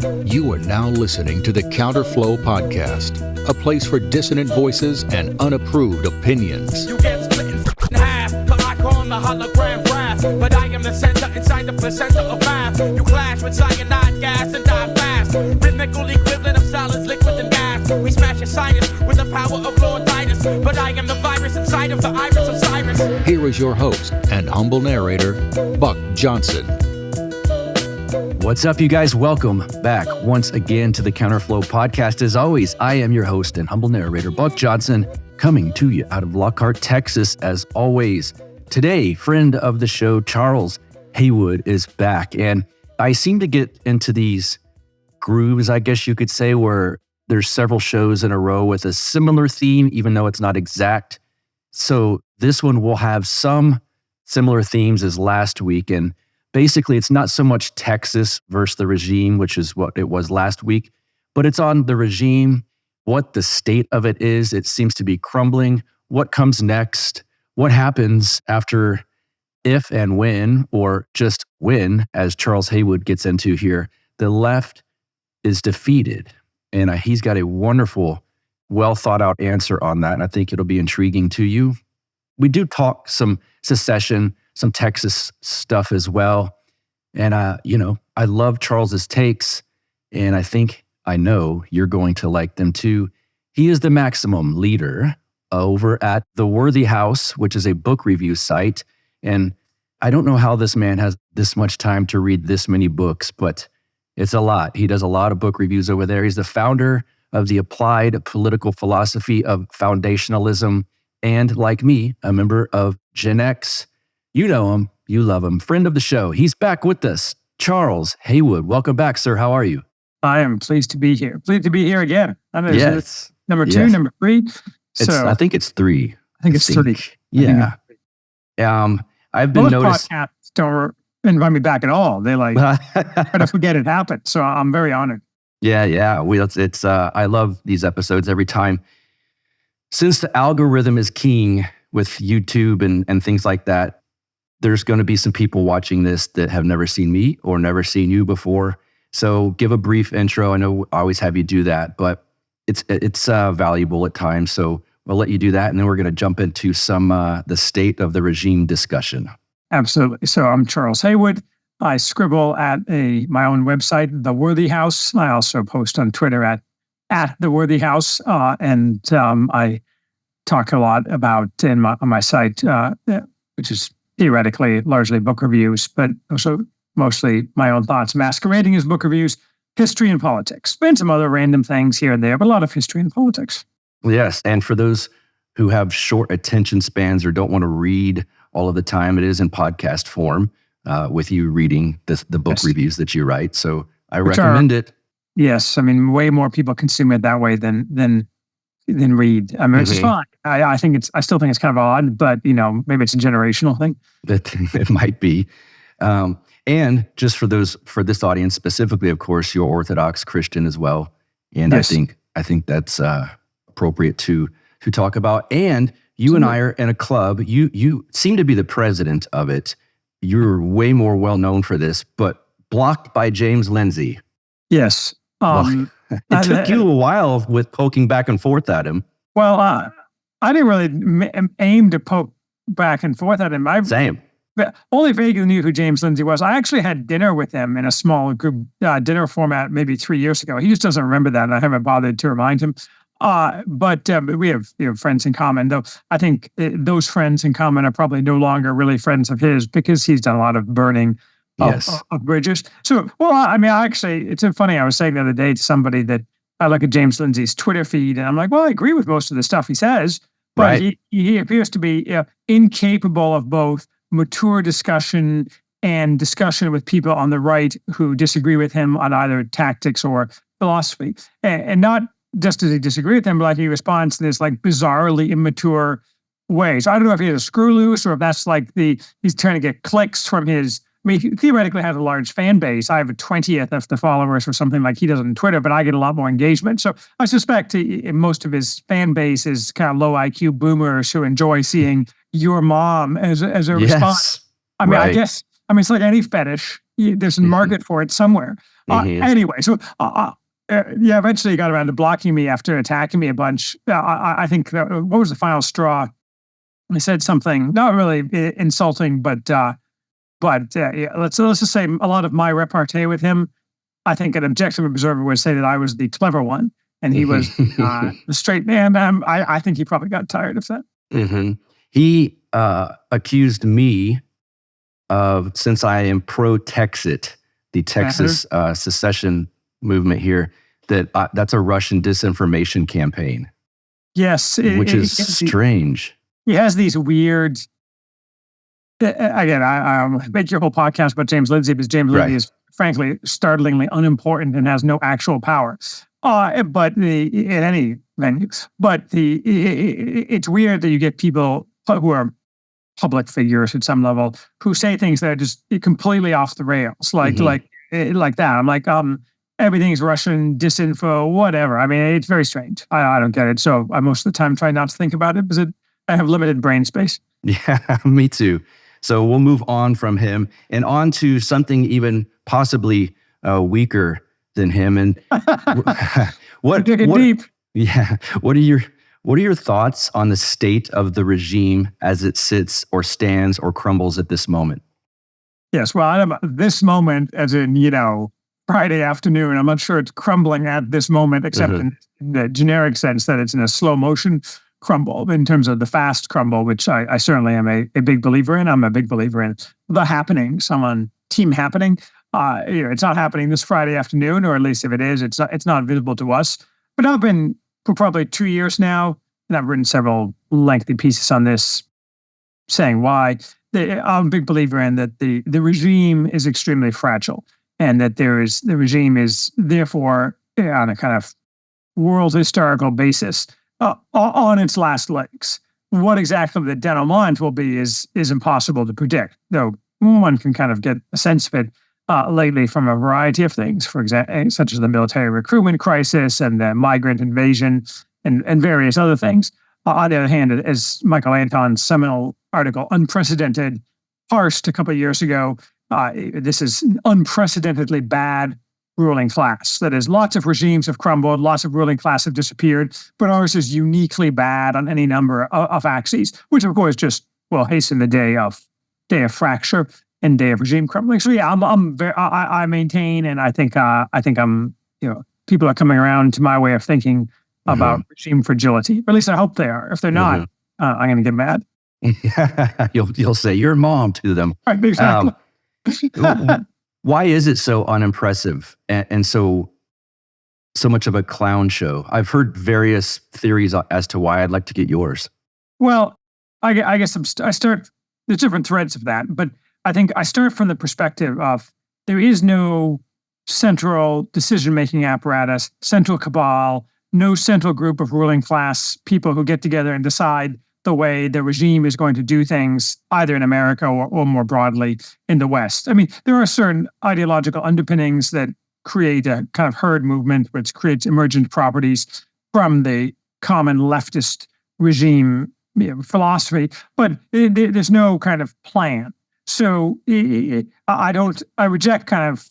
You are now listening to the Counterflow Podcast, a place for dissonant voices and unapproved opinions. You get split in half, but I call them the hologram graph. But I am the center inside the placenta of math. You clash with cyanide gas and die fast. Rhythmical equivalent of solids, liquid, and gas. We smash your sinus with the power of Lord Titus. But I am the virus inside of the iris of Cyrus. Here is your host and humble narrator, Buck Johnson. What's up, you guys? Welcome back once again to the Counterflow Podcast. As always, I am your host and humble narrator, Buck Johnson, coming to you out of Lockhart, Texas, as always. Today, friend of the show, Charles Haywood, is back. And I seem to get into these grooves, I guess you could say, where there's several shows in a row with a similar theme, even though it's not exact. So this one will have some similar themes as last week. And basically, it's not so much Texas versus the regime, which is what it was last week, but it's on the regime, what the state of it is. It seems to be crumbling. What comes next? What happens after, if and when, or just when, as Charles Haywood gets into here, the left is defeated. And he's got a wonderful, well thought out answer on that. And I think it'll be intriguing to you. We do talk some secession, some Texas stuff as well. And, I love Charles's takes, and I know you're going to like them too. He is the maximum leader over at The Worthy House, which is a book review site. And I don't know how this man has this much time to read this many books, but it's a lot. He does a lot of book reviews over there. He's the founder of the applied political philosophy of Foundationalism, and like me, a member of Gen X. You know him. You love him. Friend of the show. He's back with us. Charles Haywood. Welcome back, sir. How are you? I am pleased to be here. Pleased to be here again. I know yes. Number two, number three. I think it's three. I think it's three. Yeah. I've been noticing. Podcasts don't invite me back at all. They try to forget it happened. So I'm very honored. Yeah. I love these episodes every time. Since the algorithm is king with YouTube and things like that, there's going to be some people watching this that have never seen me or never seen you before. So give a brief intro. I know I always have you do that, but it's valuable at times. So we'll let you do that, and then we're going to jump into some the state of the regime discussion. Absolutely. So I'm Charles Haywood. I scribble at my own website, The Worthy House. I also post on Twitter at The Worthy House, and I talk a lot about on my site, which is theoretically largely book reviews, but also mostly my own thoughts masquerading as book reviews, history and politics, and some other random things here and there, but a lot of history and politics. Yes, and for those who have short attention spans or don't want to read all of the time, it is in podcast form with you reading the book reviews that you write. So I recommend it. Yes, I mean, way more people consume it that way than read. I mean, it's fine. I still think it's kind of odd, but maybe it's a generational thing. It might be. And just for this audience specifically, of course, you're Orthodox Christian as well. And yes. I think that's appropriate to talk about. And you and I are in a club. You seem to be the president of it. You're way more well known for this, but blocked by James Lindsay. Yes. It took you a while with poking back and forth at him. Well, I didn't really aim to poke back and forth at him. Same. Only vaguely knew who James Lindsay was. I actually had dinner with him in a small group dinner format maybe 3 years ago. He just doesn't remember that, and I haven't bothered to remind him. But we have friends in common, though I think those friends in common are probably no longer really friends of his because he's done a lot of burning of bridges. So, it's funny. I was saying the other day to somebody that I look at James Lindsay's Twitter feed, and I'm like, well, I agree with most of the stuff he says, but he appears to be incapable of both mature discussion and discussion with people on the right who disagree with him on either tactics or philosophy. And not just does he disagree with them, but he responds to this bizarrely immature way. So I don't know if he has a screw loose or if that's he's trying to get clicks from his. I mean, he theoretically has a large fan base. I have a 20th of the followers or something like he does on Twitter, but I get a lot more engagement. So I suspect most of his fan base is kind of low IQ boomers who enjoy seeing your mom as a response. I mean, I guess, it's like any fetish. there's a market for it somewhere. Anyway, so eventually he got around to blocking me after attacking me a bunch. I think what was the final straw? I said something not really insulting, but let's just say a lot of my repartee with him. I think an objective observer would say that I was the clever one, and he was the straight man. I think he probably got tired of that. He accused me of, since I am pro-Texit, the Texas secession movement here, that's a Russian disinformation campaign. Yes. Which is strange. He has these weird... Again, I make your whole podcast about James Lindsay, because James Lindsay is frankly startlingly unimportant and has no actual power. But in any venue. But it's weird that you get people who are public figures at some level who say things that are just completely off the rails, like that. I'm like, everything's Russian disinfo, whatever. I mean, it's very strange. I don't get it. So I most of the time try not to think about it because I have limited brain space. Yeah, me too. So we'll move on from him and on to something even possibly weaker than him. And what deep. Yeah, what are your thoughts on the state of the regime as it sits or stands or crumbles at this moment? Yes, well, this moment, as in Friday afternoon. I'm not sure it's crumbling at this moment, except in the generic sense that it's in a slow motion crumble in terms of the fast crumble, which I certainly am a big believer in. I'm a big believer in the happening, team happening. It's not happening this Friday afternoon, or at least if it is, it's not visible to us. But I've been for probably 2 years now, and I've written several lengthy pieces on this, saying why. I'm a big believer in that the regime is extremely fragile, and that the regime is therefore on a kind of world historical basis on its last legs. What exactly the denouement will be is impossible to predict, though one can kind of get a sense of it lately from a variety of things, for example, such as the military recruitment crisis and the migrant invasion and various other things. On the other hand, as Michael Anton's seminal article, Unprecedented, parsed a couple of years ago, this is an unprecedentedly bad ruling class. That is, lots of regimes have crumbled, lots of ruling class have disappeared, but ours is uniquely bad on any number of axes, which of course just will hasten the day of fracture and day of regime crumbling. So yeah, I maintain, and I think I'm people are coming around to my way of thinking about regime fragility. Or at least I hope they are. If they're not, I'm going to get mad. You'll say your mom to them. Right, exactly. Why is it so unimpressive and so much of a clown show? I've heard various theories as to why. I'd like to get yours. Well, I guess I start. There's different threads of that, but I think I start from the perspective of there is no central decision-making apparatus, central cabal, no central group of ruling class people who get together and decide the way the regime is going to do things, either in America or more broadly in the West. I mean, there are certain ideological underpinnings that create a kind of herd movement, which creates emergent properties from the common leftist regime philosophy, but there's no kind of plan. So I reject kind of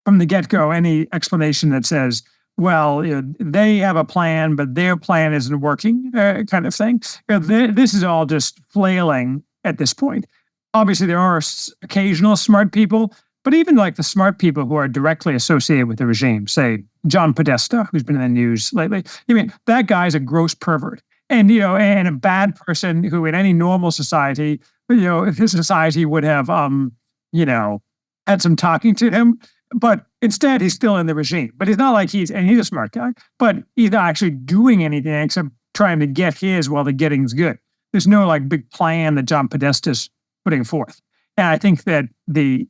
from the get-go any explanation that says, well, they have a plan, but their plan isn't working, kind of thing. This is all just flailing at this point. Obviously, there are occasional smart people, but even like the smart people who are directly associated with the regime, say John Podesta, who's been in the news lately. I mean, that guy's a gross pervert, and and a bad person who, in any normal society, if his society would have, had some talking to him. But instead, he's still in the regime. But it's not like he's a smart guy, but he's not actually doing anything except trying to get his while the getting's good. There's no like big plan that John Podesta's putting forth. And I think that the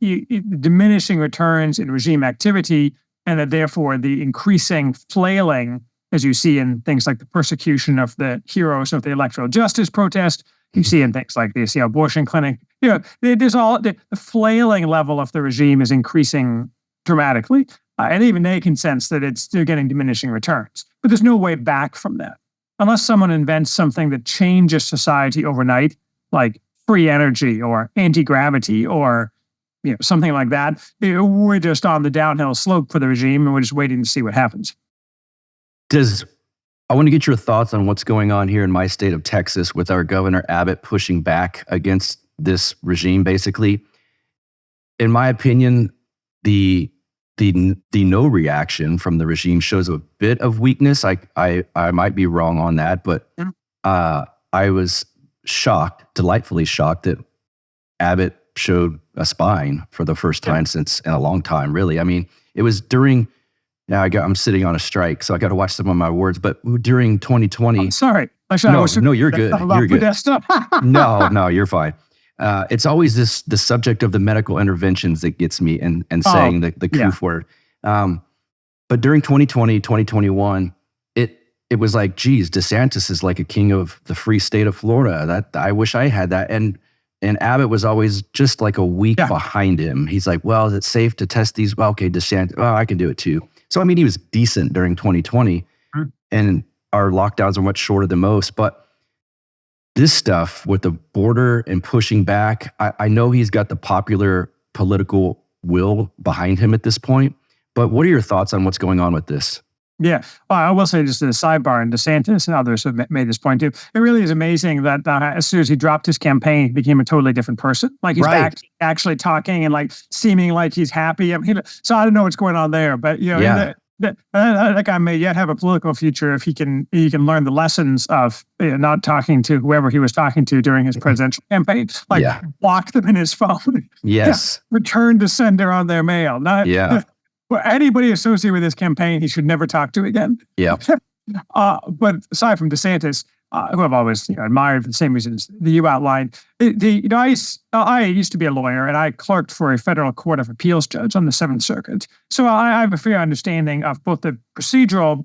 diminishing returns in regime activity, and that therefore the increasing flailing, as you see in things like the persecution of the heroes of the electoral justice protest, you see in things like the abortion clinic, there's all the flailing level of the regime is increasing dramatically, and even they can sense that they're getting diminishing returns. But there's no way back from that. Unless someone invents something that changes society overnight, like free energy or anti-gravity or something like that. We're just on the downhill slope for the regime, and we're just waiting to see what happens. I want to get your thoughts on what's going on here in my state of Texas with our Governor Abbott pushing back against this regime, basically. In my opinion, the no reaction from the regime shows a bit of weakness. I might be wrong on that, but I was delightfully shocked that Abbott showed a spine for the first time since in a long time, really. I mean, it was during, I'm sitting on a strike, so I got to watch some of my words, but during 2020. Sorry. No, you're good. You're good. No, you're fine. It's always the subject of the medical interventions that gets me and saying the COOF word. But during 2020, 2021, it was like, geez, DeSantis is like a king of the free state of Florida. That I wish I had that. And Abbott was always just like a week behind him. He's like, well, is it safe to test these? Well, okay, DeSantis, I can do it too. So, I mean, he was decent during 2020 and our lockdowns are much shorter than most, but this stuff with the border and pushing back, I know he's got the popular political will behind him at this point, but what are your thoughts on what's going on with this? Yeah, well, I will say just as a sidebar, and DeSantis and others have made this point too. It really is amazing that as soon as he dropped his campaign, he became a totally different person. Like he's back actually talking and like seeming like he's happy. I mean, so I don't know what's going on there, but that guy may yet have a political future if he can learn the lessons of not talking to whoever he was talking to during his presidential campaign. Like block them in his phone. Yes, return to sender on their mail. Well, anybody associated with this campaign, he should never talk to again. Yeah. But aside from DeSantis, who I've always admired for the same reasons that you outlined, I used to be a lawyer and I clerked for a federal court of appeals judge on the Seventh Circuit. So I have a fair understanding of both the procedural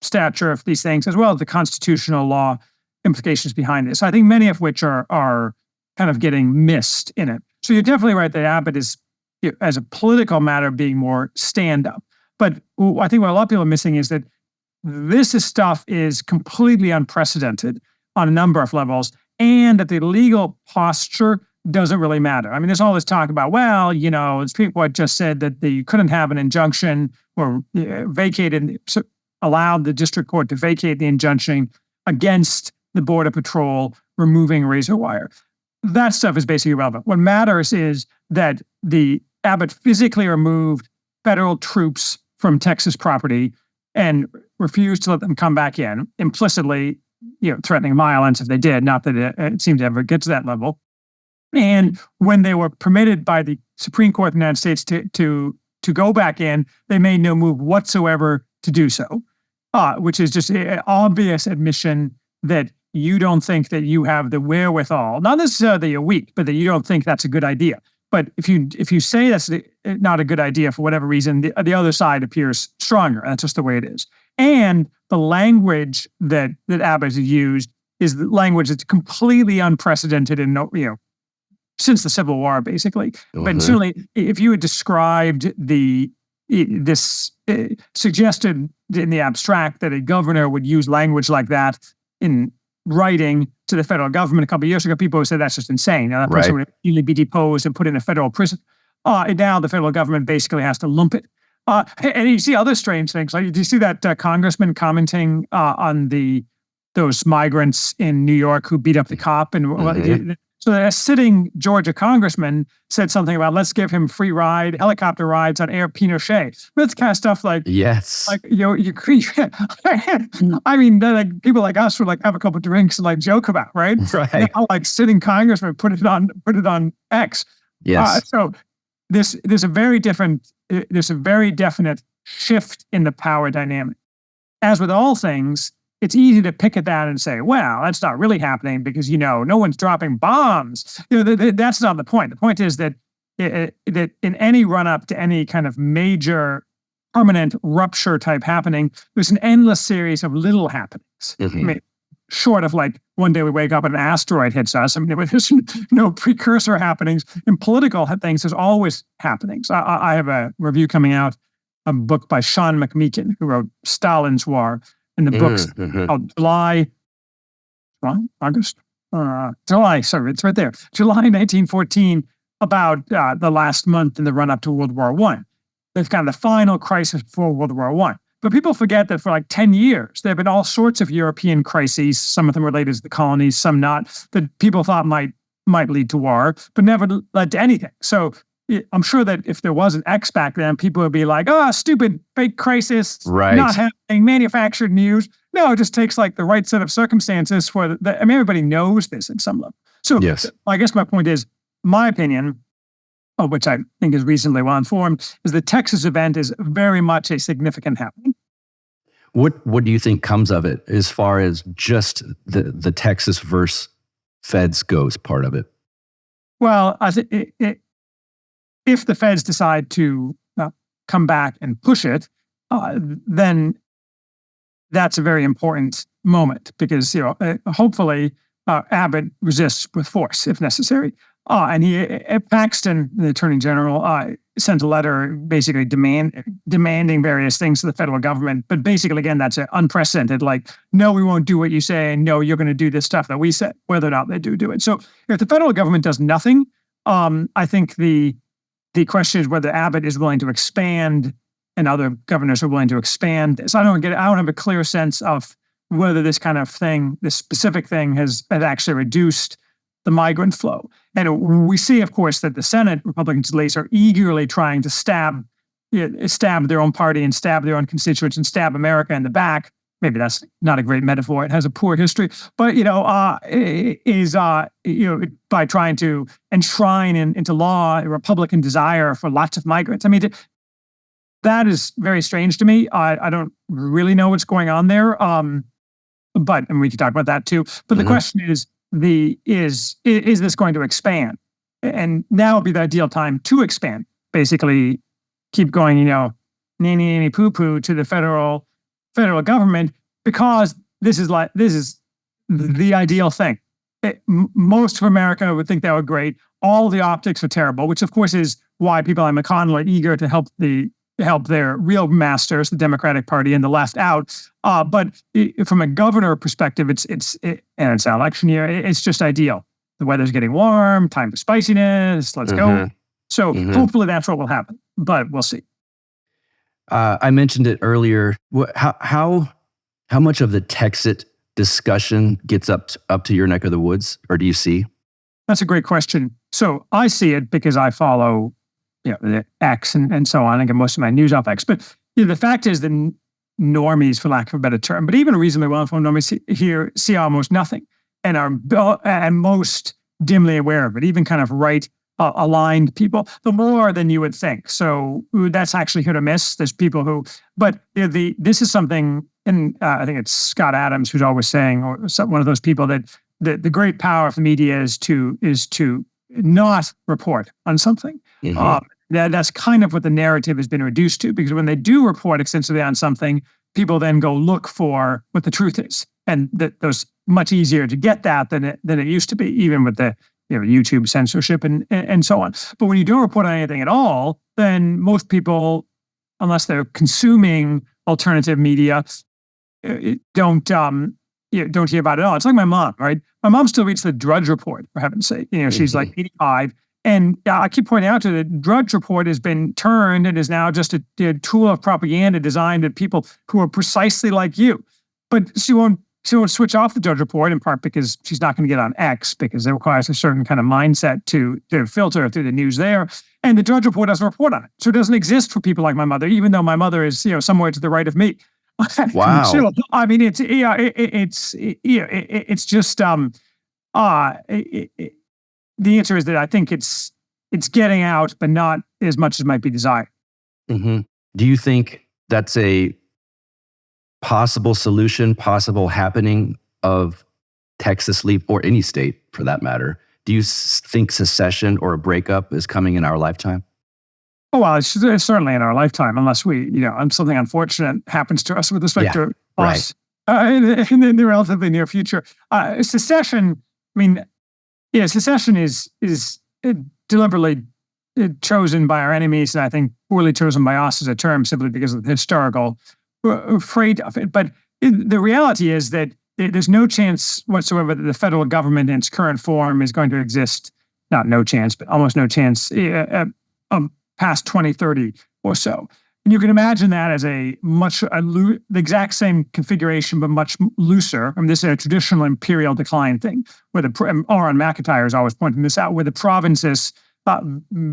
stature of these things as well as the constitutional law implications behind this. I think many of which are kind of getting missed in it. So you're definitely right that Abbott is, as a political matter, being more stand-up. But I think what a lot of people are missing is that this stuff is completely unprecedented on a number of levels, and that the legal posture doesn't really matter. I mean, there's all this talk about, it's people had just said that you couldn't have an injunction or allowed the district court to vacate the injunction against the Border Patrol removing razor wire. That stuff is basically irrelevant. What matters is that the Abbott physically removed federal troops from Texas property and refused to let them come back in, implicitly, threatening violence if they did. Not that it seemed to ever get to that level. And when they were permitted by the Supreme Court of the United States to go back in, they made no move whatsoever to do so, which is just an obvious admission that you don't think that you have the wherewithal, not necessarily that you're weak, but that you don't think that's a good idea. But if you say that's not a good idea for whatever reason, the other side appears stronger. That's just the way it is. And the language that Abbott has used is the language that's completely unprecedented in since the Civil War, basically. But certainly, if you had described suggested in the abstract that a governor would use language like that in writing to the federal government a couple of years ago, people would say that's just insane. That person would immediately be deposed and put in a federal prison. And now the federal government basically has to lump it. And you see other strange things. Like, do you see that congressman commenting on those migrants in New York who beat up the cop? And so a sitting Georgia congressman said something about, let's give him free helicopter rides on Air Pinochet. That's kind of stuff like, I mean, like people like us would like have a couple of drinks and like joke about, right? Right. Now, like sitting congressman put it on X. Yes. So there's a very definite shift in the power dynamic. As with all things, it's easy to pick at that and say, well, that's not really happening because, no one's dropping bombs. That's not the point. The point is that in any run-up to any kind of major permanent rupture type happening, there's an endless series of little happenings. I mean, short of like one day we wake up and an asteroid hits us. I mean, there's no precursor happenings. In political things, there's always happenings. I have a review coming out, a book by Sean McMeekin, who wrote Stalin's War. And the book's called July, it's right there. July 1914, about the last month in the run-up to World War I. That's kind of the final crisis before World War I. But people forget that for like 10 years, there have been all sorts of European crises, some of them related to the colonies, some not, that people thought might lead to war, but never led to anything. So I'm sure that if there was an X back then, people would be like, oh, stupid fake crisis, Right. not happening, manufactured news. No, it just takes like the right set of circumstances for everybody knows this at some level. So Yes. I guess my point is, my opinion, of which I think is reasonably well informed, is the Texas event is very much a significant happening. What do you think comes of it as far as just the Texas versus Feds goes part of it? Well, I think if the Feds decide to come back and push it, then that's a very important moment because hopefully Abbott resists with force if necessary. And Paxton, the Attorney General, sent a letter basically demanding various things to the federal government. But basically, again, that's unprecedented. Like, no, we won't do what you say, and no, you're going to do this stuff that we said, whether or not they do it. So if the federal government does nothing, I think the question is whether Abbott is willing to expand and other governors are willing to expand this. I don't have a clear sense of whether this kind of thing, this specific thing has actually reduced the migrant flow. And we see, of course, that the Senate, Republicans at least, are eagerly trying to stab their own party and stab their own constituents and stab America in the back. Maybe that's not a great metaphor. It has a poor history. But, by trying to enshrine into law a Republican desire for lots of migrants. I mean, that is very strange to me. I don't really know what's going on there. And we can talk about that too. But the question is this going to expand? And now would be the ideal time to expand. Basically, keep going, nanny poo poo to the federal government, because this is the ideal thing. Most of America would think that would be great. All the optics are terrible, which of course is why people like McConnell are eager to help their real masters, the Democratic Party and the left, out. But from a governor perspective, and it's an election year, it's just ideal. The weather's getting warm, time for spiciness, let's go. So hopefully that's what will happen, but we'll see. I mentioned it earlier. How much of the Texit discussion gets up to your neck of the woods, or do you see? That's a great question. So I see it because I follow the X and so on. I get most of my news off X. But the fact is that normies, for lack of a better term, but even reasonably well-informed normies here see almost nothing and are most dimly aware of it, even kind of right-aligned people, the more than you would think. So that's actually hit or miss. There's people who, but this is something, and I think it's Scott Adams who's always saying, or one of those people, that the great power of the media is to not report on something. That's kind of what the narrative has been reduced to, because when they do report extensively on something, people then go look for what the truth is. And those much easier to get that than it used to be, even with the YouTube censorship and so on. But when you don't report on anything at all, then most people, unless they're consuming alternative media, don't hear about it at all. It's like my mom, right? My mom still reads the Drudge Report, for heaven's sake. She's like 85. And I keep pointing out to her, the Drudge Report has been turned and is now just a tool of propaganda designed at people who are precisely like you. But she won't switch off the Drudge Report, in part because she's not going to get on X, because it requires a certain kind of mindset to filter through the news there. And the Drudge Report doesn't report on it. So it doesn't exist for people like my mother, even though my mother is somewhere to the right of me. Wow. So, I mean, it's just the answer is that I think it's getting out, but not as much as might be desired. Do you think that's a possible solution, possible happening of Texas leap, or any state for that matter? Do you think secession or a breakup is coming in our lifetime? Oh, well, it's certainly in our lifetime, unless something unfortunate happens to us with respect to us in the relatively near future. Secession, secession is deliberately chosen by our enemies, and I think poorly chosen by us as a term simply because of the historical freight of it. But the reality is that there's no chance whatsoever that the federal government in its current form is going to exist not no chance, but almost no chance past 2030 or so. And you can imagine that as the exact same configuration, but much looser. I mean, this is a traditional imperial decline thing, where Aaron McIntyre is always pointing this out, where the provinces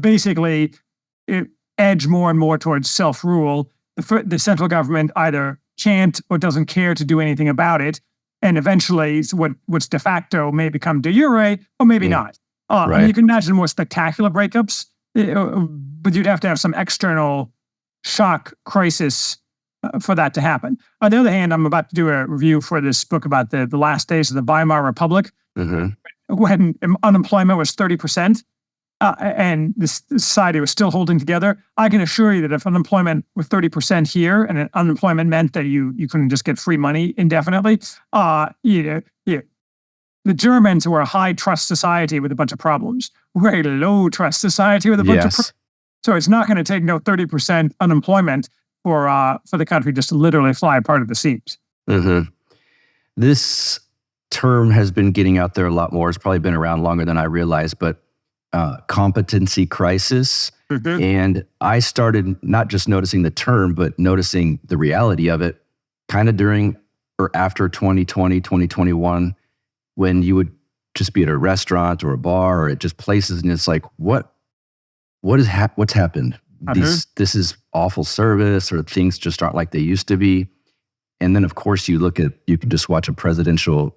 basically edge more and more towards self-rule. The central government either can't or doesn't care to do anything about it. And eventually, what's de facto may become de jure, or maybe not. I mean, you can imagine more spectacular breakups, but you'd have to have some external shock crisis for that to happen. On the other hand, I'm about to do a review for this book about the last days of the Weimar Republic, when unemployment was 30%, and this society was still holding together. I can assure you that if unemployment was 30% here, and unemployment meant that you couldn't just get free money indefinitely, the Germans were a high trust society with a bunch of problems. We're a low trust society with a bunch of problems. So it's not going to take 30% unemployment for the country just to literally fly apart at the seams. This term has been getting out there a lot more. It's probably been around longer than I realized, but competency crisis. And I started not just noticing the term, but noticing the reality of it kind of during or after 2020, 2021, when you would just be at a restaurant or a bar or at just places, and it's like, what's happened? This is awful service, or things just aren't like they used to be. And then, of course, you can just watch a presidential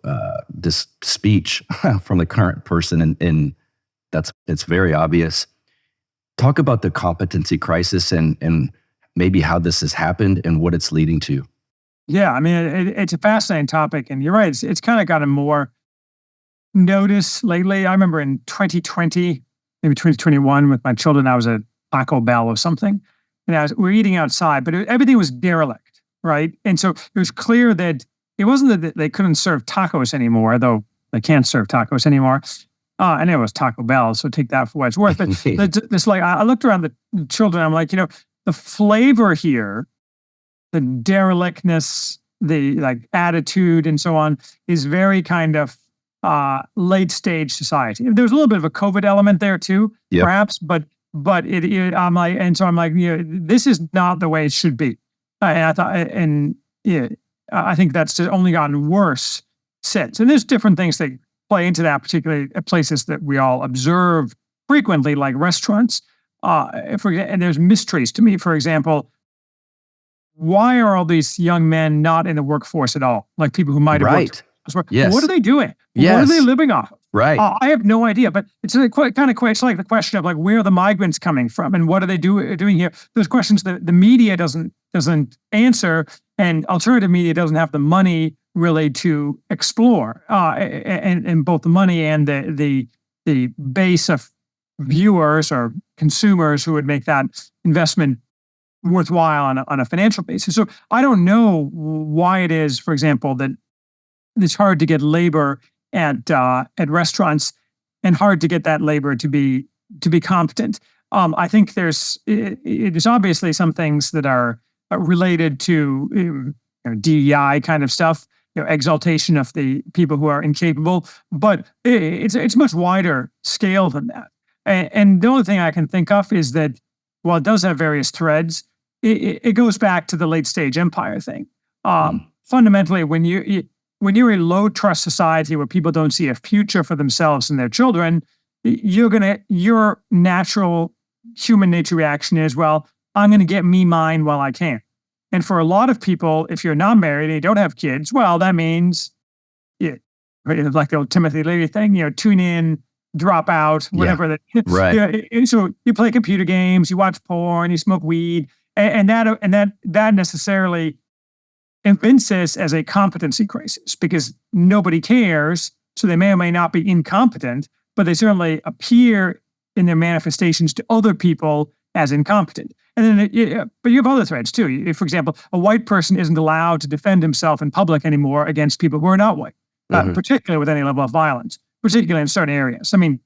this speech from the current person, and it's very obvious. Talk about the competency crisis and maybe how this has happened and what it's leading to. Yeah, I mean, it's a fascinating topic, and you're right. It's kind of gotten more notice lately. I remember in 2020, maybe 2021, with my children, I was at Taco Bell or something, and we were eating outside, but everything was derelict, right? And so it was clear that it wasn't that they couldn't serve tacos anymore, though they can't serve tacos anymore. And it was Taco Bell, so take that for what it's worth. But I looked around the children, I'm like, the flavor here, the derelictness, the attitude and so on, is very kind of late stage society. There's a little bit of a COVID element there too, perhaps, but I'm like, this is not the way it should be. I think that's just only gotten worse since. And there's different things that play into that, particularly at places that we all observe frequently, like restaurants. And there's mysteries to me. For example, why are all these young men not in the workforce at all? Like people who might have worked. Yes. What are they doing? Yes. What are they living off of? Right. I have no idea. But it's it's like the question of where are the migrants coming from and what are they doing here? Those questions that the media doesn't answer, and alternative media doesn't have the money really to explore. And both the money and the base of viewers or consumers who would make that investment worthwhile on a financial basis. So I don't know why it is, for example, that it's hard to get labor at restaurants and hard to get that labor to be competent. I think there's obviously some things that are related to DEI kind of stuff, exaltation of the people who are incapable, but it's much wider scale than that. And the only thing I can think of is that while it does have various threads, it goes back to the late stage empire thing. Fundamentally, when you're a low trust society where people don't see a future for themselves and their children, your natural human nature reaction is, well, I'm going to get me mine while I can. And for a lot of people, if you're not married and you don't have kids, well, that means, like the old Timothy Leary thing, tune in, drop out, whatever. Yeah. Right. So you play computer games, you watch porn, you smoke weed, and that necessarily evinces as a competency crisis because nobody cares. So they may or may not be incompetent, but they certainly appear in their manifestations to other people as incompetent. And then, but you have other threads too. For example, a white person isn't allowed to defend himself in public anymore against people who are not white, particularly with any level of violence, particularly in certain areas. I mean,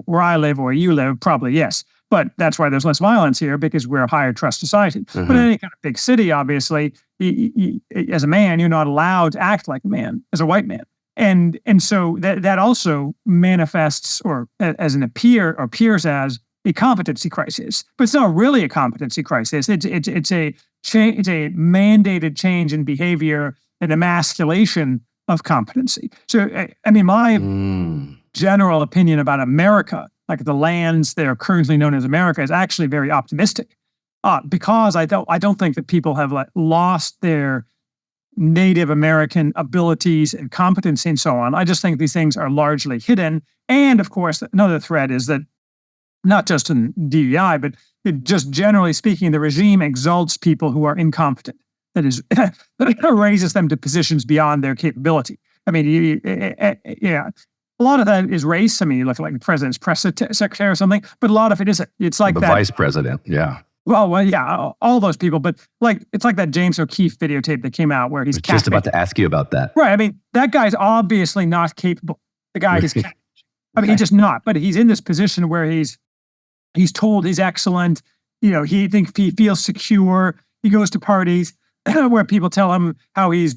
where I live or where you live, probably yes. But that's why there's less violence here because we're a higher trust society. But in any kind of big city, obviously, as a man, you're not allowed to act like a man, as a white man. And so that also manifests or as an appears as a competency crisis, but it's not really a competency crisis. It's a mandated change in behavior and emasculation of competency. So I mean, my general opinion about America, like the lands that are currently known as America, is actually very optimistic, because I don't think that people have lost their Native American abilities and competency and so on. I just think these things are largely hidden. And of course, another threat is that not just in DEI, but just generally speaking, the regime exalts people who are incompetent. That is, that raises them to positions beyond their capability. I mean, yeah, a lot of that is race. I mean, you look like the president's press secretary or something, but a lot of it isn't. It's like the that vice president. Yeah. Well, yeah, all those people, but it's like that James O'Keefe videotape that came out where he's just about to ask you about that. Right. I mean, that guy's obviously not capable. The guy is, I mean, he's just not. But he's in this position where he's told he's excellent. You know, he feels secure. He goes to parties where people tell him how he's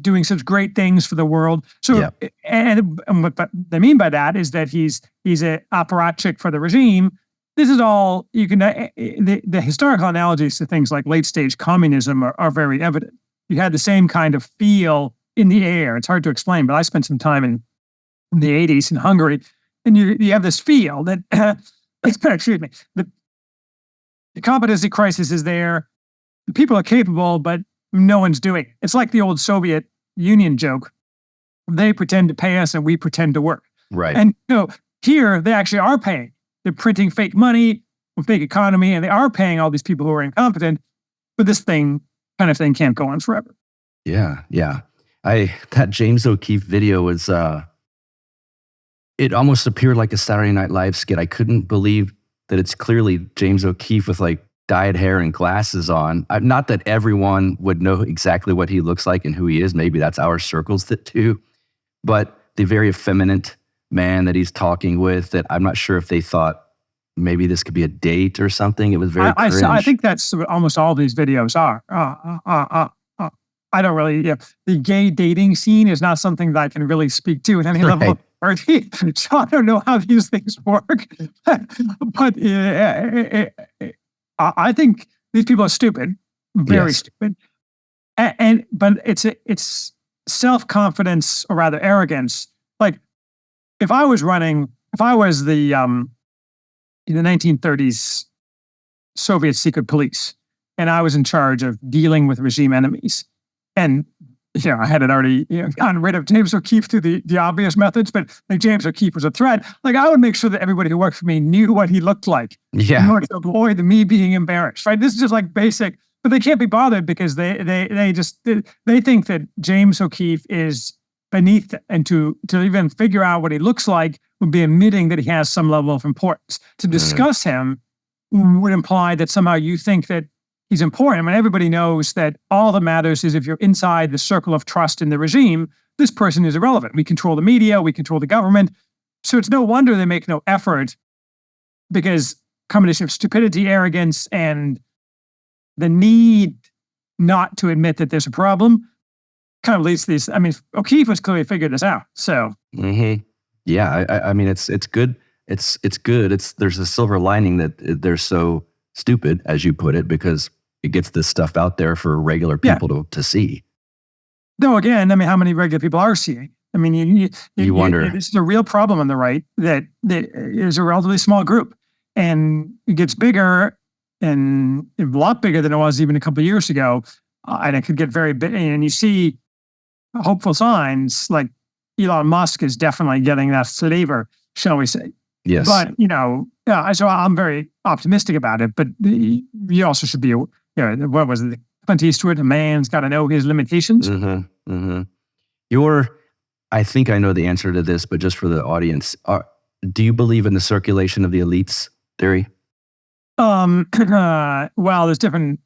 doing such great things for the world. So, and what they mean by that is that he's an apparatchik for the regime. This is all you can. The historical analogies to things like late stage communism are very evident. You had the same kind of feel in the air. It's hard to explain, but I spent some time in the 80s in Hungary, and you have this feel that excuse me, the competency crisis is there. The people are capable, but no one's doing it. It's like the old Soviet Union joke. They pretend to pay us and we pretend to work. Right. And here they actually are paying. They're printing fake money, fake economy, and they are paying all these people who are incompetent. But this kind of thing can't go on forever. Yeah. That James O'Keefe video was, it almost appeared like a Saturday Night Live skit. I couldn't believe that it's clearly James O'Keefe with like dyed hair and glasses on. Not that everyone would know exactly what he looks like and who he is. Maybe that's our circles that do. But the very effeminate man that he's talking with, that I'm not sure if they thought maybe this could be a date or something. It was very cringe. I think that's what almost all these videos are. I don't really, the gay dating scene is not something that I can really speak to at any level of authority. So I don't know how these things work. But I think these people are stupid, very stupid. But it's self-confidence, or rather arrogance. Like, if I was the in the 1930s Soviet secret police, and I was in charge of dealing with regime enemies, and I had already gotten rid of James O'Keefe through the obvious methods, but like James O'Keefe was a threat. Like, I would make sure that everybody who worked for me knew what he looked like in order to avoid me being embarrassed. Right? This is just like basic, but they can't be bothered because they think that James O'Keefe is beneath, and to even figure out what he looks like would be admitting that he has some level of importance. To discuss him would imply that somehow you think that he's important. I mean, everybody knows that all that matters is if you're inside the circle of trust in the regime, this person is irrelevant. We control the media, we control the government. So it's no wonder they make no effort, because combination of stupidity, arrogance, and the need not to admit that there's a problem kind of leads to these. I mean, O'Keefe has clearly figured this out. So, yeah, I mean, it's good. It's good. There's a silver lining that they're so stupid, as you put it, because it gets this stuff out there for regular people to see. Though again, I mean, how many regular people are seeing? I mean, you wonder. This is a real problem on the right that is a relatively small group, and it gets bigger, and a lot bigger than it was even a couple of years ago, and it could get very big. And you see hopeful signs, like Elon Musk is definitely getting that flavor, shall we say. Yes. But, so I'm very optimistic about it. But you also should be, what was it? Clint Eastwood, a man's got to know his limitations. I think I know the answer to this, but just for the audience, do you believe in the circulation of the elites theory? Well, there's different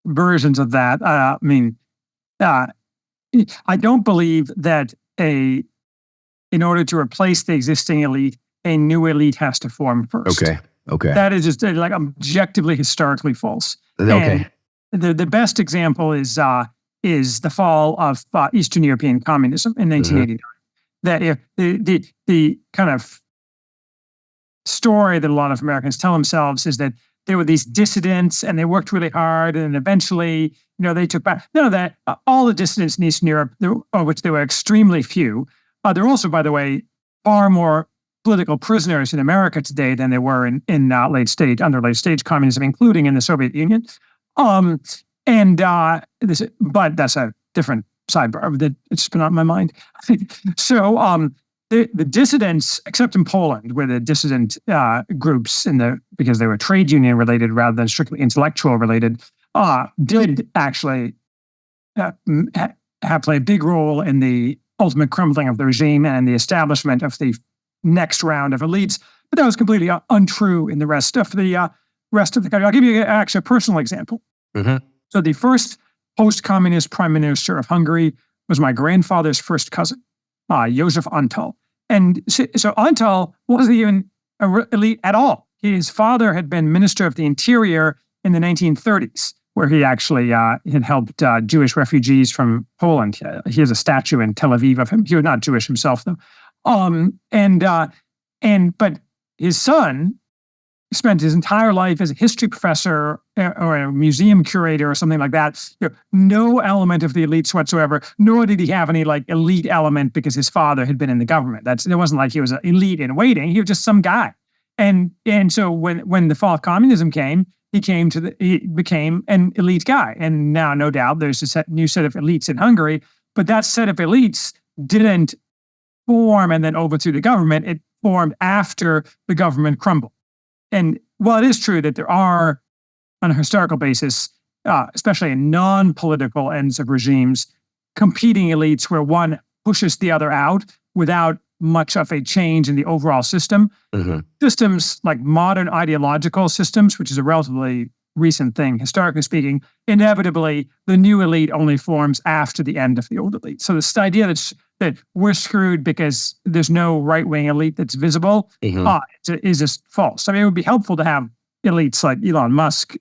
versions of that. I mean, I don't believe that in order to replace the existing elite, a new elite has to form first. Okay. That is just like objectively historically false. Okay. And the best example is is the fall of Eastern European communism in 1989. That if the kind of story that a lot of Americans tell themselves is that there were these dissidents and they worked really hard, and eventually, they took back. No, that all the dissidents in Eastern Europe, of which there were extremely few, there are also, by the way, far more political prisoners in America today than there were in late stage communism, including in the Soviet Union. But that's a different sidebar that it's been on my mind. So the dissidents, except in Poland, where the dissident groups because they were trade union related rather than strictly intellectual related, did actually have played a big role in the ultimate crumbling of the regime and the establishment of the next round of elites. But that was completely untrue in the rest of the country. I'll give you actually a personal example. So the first post-communist prime minister of Hungary was my grandfather's first cousin, Josef Antal. And so Antal wasn't even an elite at all. His father had been minister of the interior in the 1930s, where he actually had helped Jewish refugees from Poland. He has a statue in Tel Aviv of him. He was not Jewish himself, though. But his son spent his entire life as a history professor or a museum curator or something like that. No element of the elites whatsoever, nor did he have any elite element because his father had been in the government. It wasn't like he was an elite in waiting. He was just some guy. And so when the fall of communism came, he became an elite guy. And now, no doubt, there's a new set of elites in Hungary, but that set of elites didn't form and then overthrew the government. It formed after the government crumbled. And while it is true that there are, on a historical basis, especially in non-political ends of regimes, competing elites where one pushes the other out without much of a change in the overall system. Systems like modern ideological systems, which is a relatively recent thing, historically speaking, inevitably the new elite only forms after the end of the old elite. So this idea that we're screwed because there's no right-wing elite that's visible is just false. I mean, it would be helpful to have elites like Elon Musk,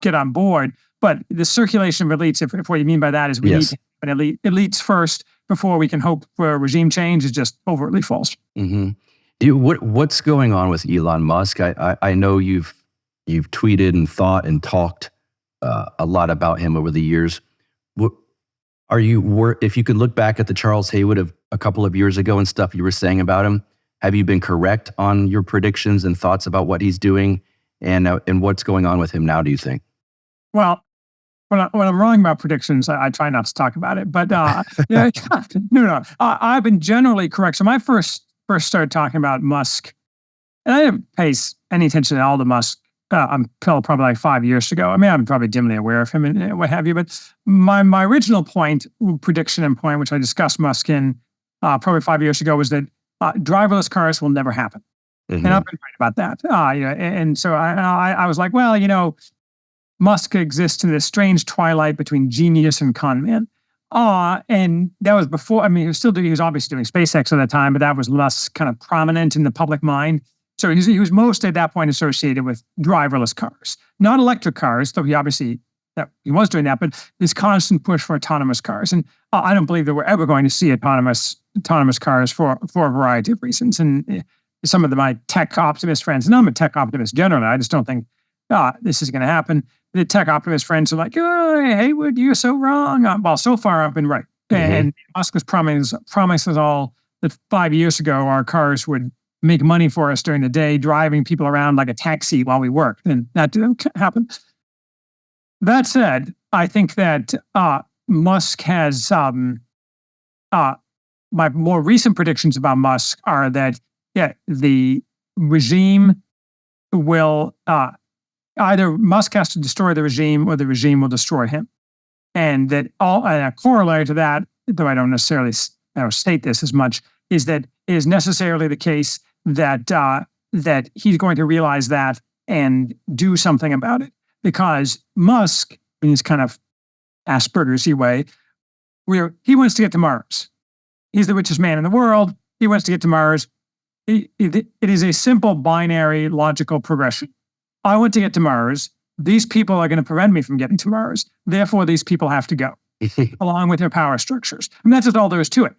get on board. But the circulation of elites, if what you mean by that is we need to have an elites first before we can hope for a regime change, is just overtly false. What's going on with Elon Musk? I know you've tweeted and thought and talked a lot about him over the years. If you could look back at the Charles Haywood of a couple of years ago and stuff you were saying about him, have you been correct on your predictions and thoughts about what he's doing and what's going on with him now, do you think? Well, when I'm wrong about predictions, I try not to talk about it. But no. I've been generally correct. So when I first started talking about Musk, and I didn't pay any attention at all to Musk until probably like 5 years ago. I mean, I'm probably dimly aware of him and what have you. But my original prediction and point, which I discussed Musk in probably 5 years ago, was that driverless cars will never happen. And I've been right about that. And so I was like, well, Musk exists in this strange twilight between genius and con man. And that was before, I mean, he was obviously doing SpaceX at that time, but that was less kind of prominent in the public mind. So he was mostly at that point associated with driverless cars, not electric cars, though he was doing that, but this constant push for autonomous cars. And I don't believe that we're ever going to see autonomous cars for a variety of reasons. And some of my tech optimist friends, and I'm a tech optimist generally, I just don't think this is going to happen. The tech optimist friends are like, oh, Haywood, you're so wrong. Well, so far I've been right. And Musk was promised us all that 5 years ago our cars would make money for us during the day, driving people around like a taxi while we worked. And that didn't happen. That said, I think that Musk has, my more recent predictions about Musk are that, the regime will, either Musk has to destroy the regime or the regime will destroy him. And that a corollary to that, though I don't necessarily state this as much, is that it is necessarily the case that he's going to realize that and do something about it. Because Musk, in his kind of Asperger's-y way, he wants to get to Mars. He's the richest man in the world. He wants to get to Mars. It is a simple binary logical progression. I want to get to Mars. these people are going to prevent me from getting to Mars. Therefore, these people have to go, along with their power structures. And that's just all there is to it.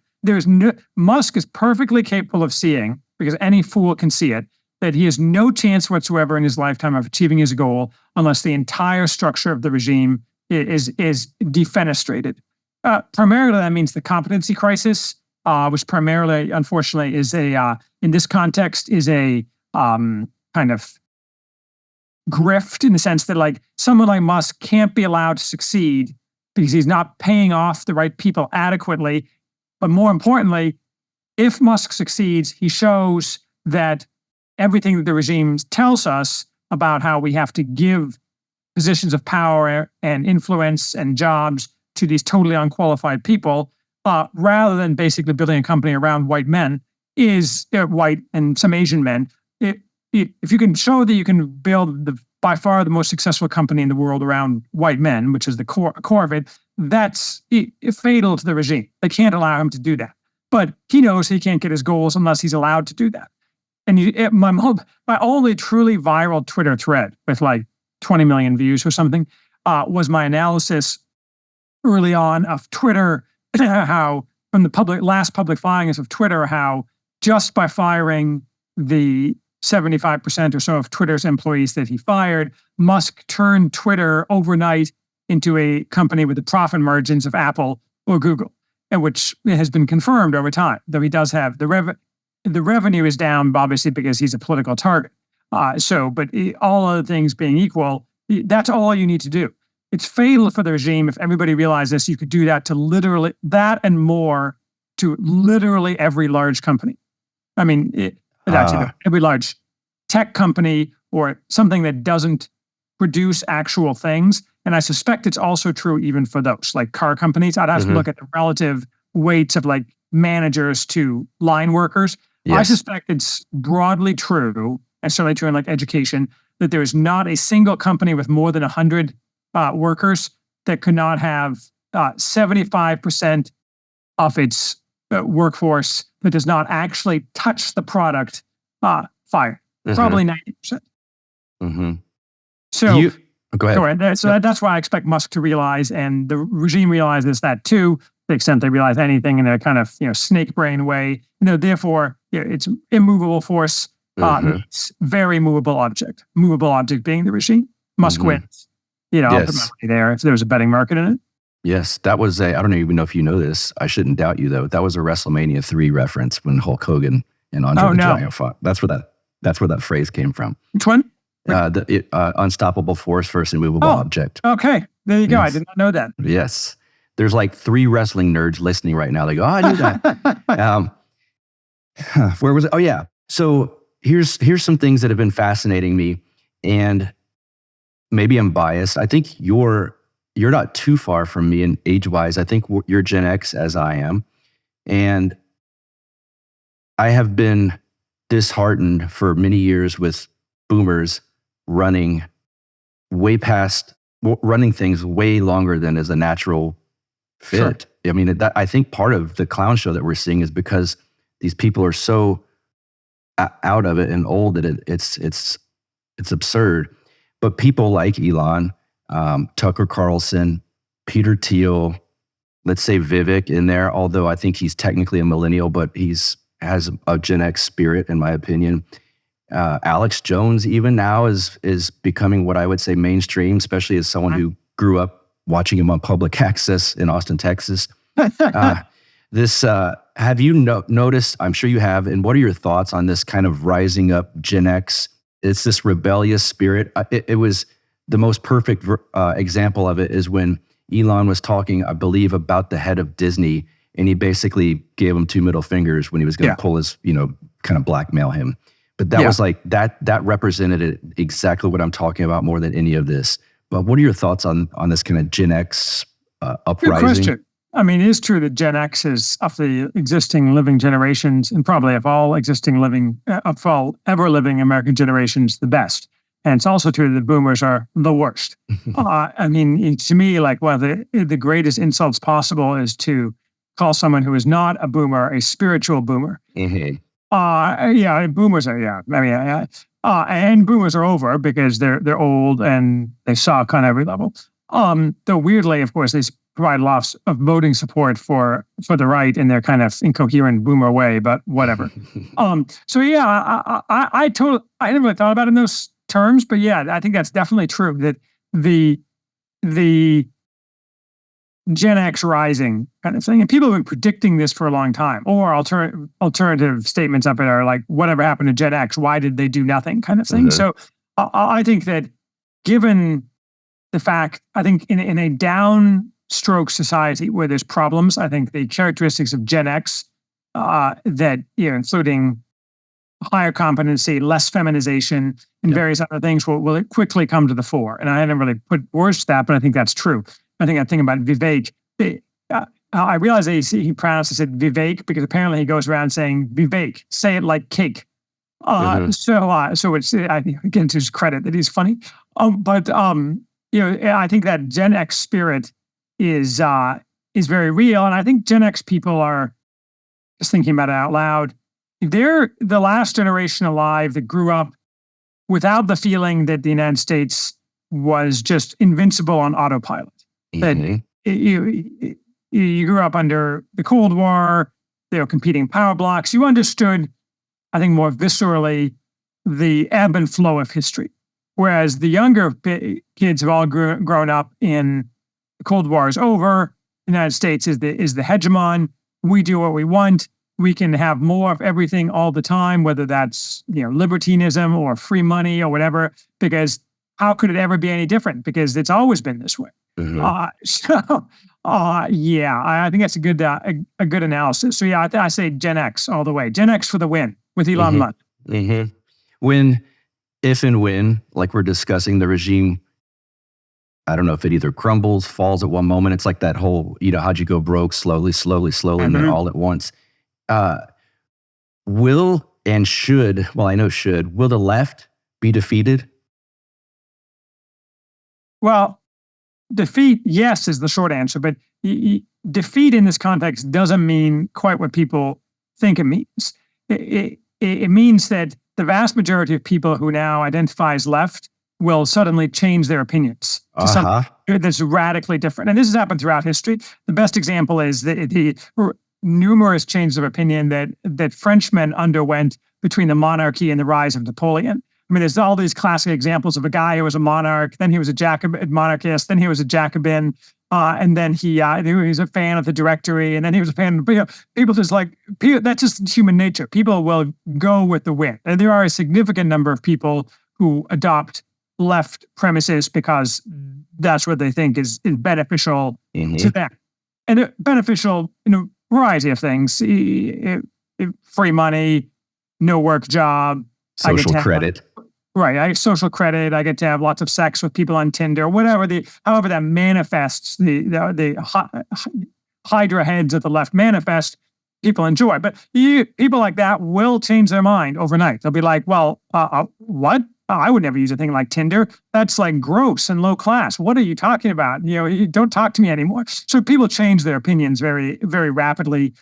Musk is perfectly capable of seeing, because any fool can see it, that he has no chance whatsoever in his lifetime of achieving his goal unless the entire structure of the regime is defenestrated. Primarily, that means the competency crisis, which primarily, unfortunately, is in this context, is a kind of grift in the sense that like someone like Musk can't be allowed to succeed because he's not paying off the right people adequately. But more importantly, if Musk succeeds, he shows that everything that the regime tells us about how we have to give positions of power and influence and jobs to these totally unqualified people, rather than basically building a company around white men, is white and some Asian men. If you can show that you can build by far the most successful company in the world around white men, which is the core of it, that's fatal to the regime. They can't allow him to do that. But he knows he can't get his goals unless he's allowed to do that. And my only truly viral Twitter thread with like 20 million views or something was my analysis early on of Twitter, how from the last public filings of Twitter, how just by firing the 75% or so of Twitter's employees that he fired, Musk turned Twitter overnight into a company with the profit margins of Apple or Google, and which has been confirmed over time, though he does have the revenue is down, obviously, because he's a political target. But all other things being equal, that's all you need to do. It's fatal for the regime if everybody realizes you could do that to literally, that and more, to literally every large company. I mean, every large tech company or something that doesn't produce actual things. And I suspect it's also true even for those, like car companies. I'd have to look at the relative weights of like managers to line workers. Yes. I suspect it's broadly true, and certainly true in like education, that there is not a single company with more than 100 workers that could not have 75% of its workforce that does not actually touch the product fired. Probably 90%. Mm-hmm. So go ahead. So that's why I expect Musk to realize, and the regime realizes that too, to the extent they realize anything in a kind of snake brain way. Therefore, it's immovable force. It's very movable object. Movable object being the regime. Musk wins. I'll put my money there if there was a betting market in it. Yes, that was I don't even know if you know this. I shouldn't doubt you though. That was a WrestleMania 3 reference when Hulk Hogan and Andre the Giant fought. That's where that phrase came from. Which one? Unstoppable force versus immovable object. Okay, there you go. Yes. I did not know that. Yes, there's like 3 wrestling nerds listening right now. They go, "Oh, I knew that." Where was it? Oh yeah. So here's some things that have been fascinating me, and maybe I'm biased. I think you're not too far from me in age-wise. I think you're Gen X as I am, and I have been disheartened for many years with boomers running things way longer than is a natural fit. Sure. I mean, I think part of the clown show that we're seeing is because these people are so out of it and old that it's absurd. But people like Elon, Tucker Carlson, Peter Thiel, let's say Vivek in there, although I think he's technically a millennial, but has a Gen X spirit, in my opinion. Alex Jones even now is becoming what I would say mainstream, especially as someone who grew up watching him on public access in Austin, Texas. Have you noticed, I'm sure you have, and what are your thoughts on this kind of rising up Gen X? It's this rebellious spirit. It was the most perfect example of it is when Elon was talking, I believe, about the head of Disney, and he basically gave him 2 middle fingers when he was going to pull his, kind of blackmail him. But that was like, that represented it exactly what I'm talking about more than any of this. But what are your thoughts on this kind of Gen X uprising? Good question. I mean, it is true that Gen X is of the existing living generations, and probably of all ever living American generations, the best. And it's also true that boomers are the worst. I mean, to me, like one of the greatest insults possible is to call someone who is not a boomer a spiritual boomer. Mm-hmm. Boomers are, I mean, And boomers are over because they're old and they suck on every level. Though weirdly, of course, they provide lots of voting support for the right in their kind of incoherent boomer way, but whatever. So yeah, I never really thought about it in those terms, but yeah, I think that's definitely true that the Gen X rising kind of thing, and people have been predicting this for a long time. Or alternative statements up there are like, whatever happened to Gen X? Why did they do nothing? Kind of thing. Mm-hmm. So I think that given the fact, I think in a downstroke society where there's problems, I think the characteristics of Gen X that including higher competency, less feminization, and various other things will quickly come to the fore. And I haven't really put words to that, but I think that's true. I think I'm thinking about Vivek. I realize he pronounces it Vivek because apparently he goes around saying Vivek, say it like cake. So it's again to his credit that he's funny. But I think that Gen X spirit is very real, and I think Gen X people are just thinking about it out loud. They're the last generation alive that grew up without the feeling that the United States was just invincible on autopilot. Mm-hmm. That you grew up under the Cold War, there were competing power blocks. You understood, I think, more viscerally the ebb and flow of history. Whereas the younger kids have all grown up in the Cold War is over. The United States is the hegemon. We do what we want. We can have more of everything all the time, whether that's libertinism or free money or whatever. Because how could it ever be any different? Because it's always been this way. Mm-hmm. I think that's a good analysis. So yeah, I say Gen X all the way. Gen X for the win with Elon Musk. Mm-hmm. If and when, like we're discussing, the regime, I don't know if it either crumbles, falls at one moment. It's like that whole, how'd you go broke? Slowly, and then all at once. Will the left be defeated? Well, defeat, yes, is the short answer, but defeat in this context doesn't mean quite what people think it means. It means that the vast majority of people who now identify as left will suddenly change their opinions to something that's radically different. And this has happened throughout history. The best example is the numerous changes of opinion that Frenchmen underwent between the monarchy and the rise of Napoleon. I mean, there's all these classic examples of a guy who was a monarch, then he was a Jacobin monarchist, then he was a Jacobin, and then he was a fan of the Directory, and then he was a fan of people just that's just human nature. People will go with the wind. And there are a significant number of people who adopt left premises because that's what they think is beneficial to them. And they're beneficial in a variety of things. Free money, no work job, social credit. Right, I get social credit. I get to have lots of sex with people on Tinder, however that manifests, the Hydra heads of the left manifest, people enjoy. But people like that will change their mind overnight. They'll be like, well, what? I would never use a thing like Tinder. That's like gross and low class. What are you talking about? Don't talk to me anymore. So people change their opinions very, very rapidly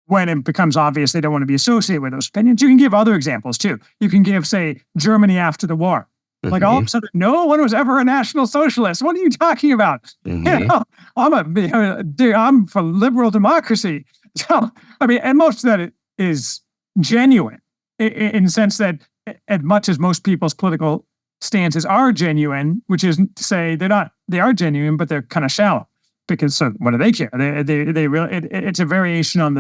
when it becomes obvious they don't want to be associated with those opinions. You can give other examples too. You can give, say, Germany after the war. Like all of a sudden, no one was ever a National Socialist. What are you talking about? I'm for liberal democracy. So, I mean, and most of that is genuine in the sense that as much as most people's political stances are genuine, which is to say they are genuine, but they're kind of shallow. Because so what do they care? They really it's a variation on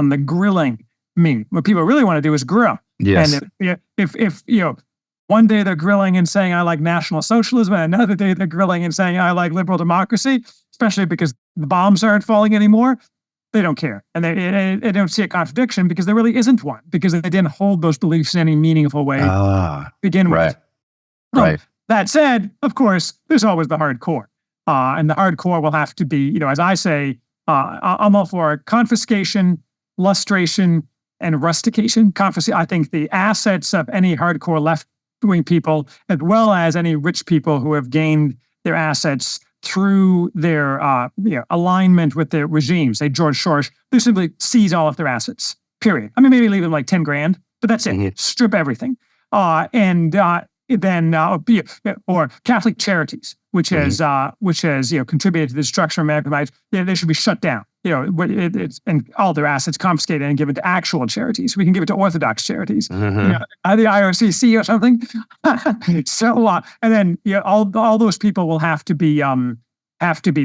the grilling meme. What people really want to do is grill. Yes. And if one day they're grilling and saying I like National Socialism, and another day they're grilling and saying I like liberal democracy, especially because the bombs aren't falling anymore, they don't care. And they don't see a contradiction because there really isn't one, because they didn't hold those beliefs in any meaningful way to begin with. Right. That said, of course, there's always the hardcore. And the hardcore will have to be, as I say, I'm all for confiscation, lustration, and rustication. I think the assets of any hardcore left-wing people, as well as any rich people who have gained their assets through their alignment with the regime, say George Soros, they simply seize all of their assets, period. I mean, maybe leave them like 10 grand, but that's it. Strip everything. and then or Catholic Charities, which has contributed to the destruction of American life. They should be shut down. And all their assets confiscated and given to actual charities. We can give it to Orthodox charities, the IRCC or something. So, and then all those people will have to be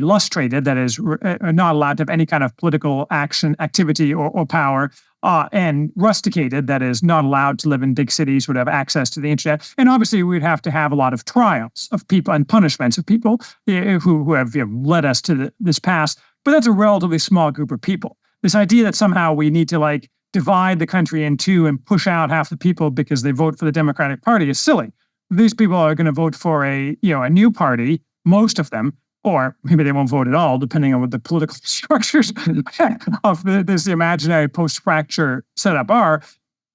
lustrated. That is, not allowed to have any kind of political activity or power. And rusticated, that is, not allowed to live in big cities, would have access to the internet. And obviously, we'd have to have a lot of trials of people and punishments of people who have led us to this past. But that's a relatively small group of people. This idea that somehow we need to divide the country in two and push out half the people because they vote for the Democratic Party is silly. These people are going to vote for a new party, most of them, or maybe they won't vote at all, depending on what the political structures of this imaginary post-fracture setup are.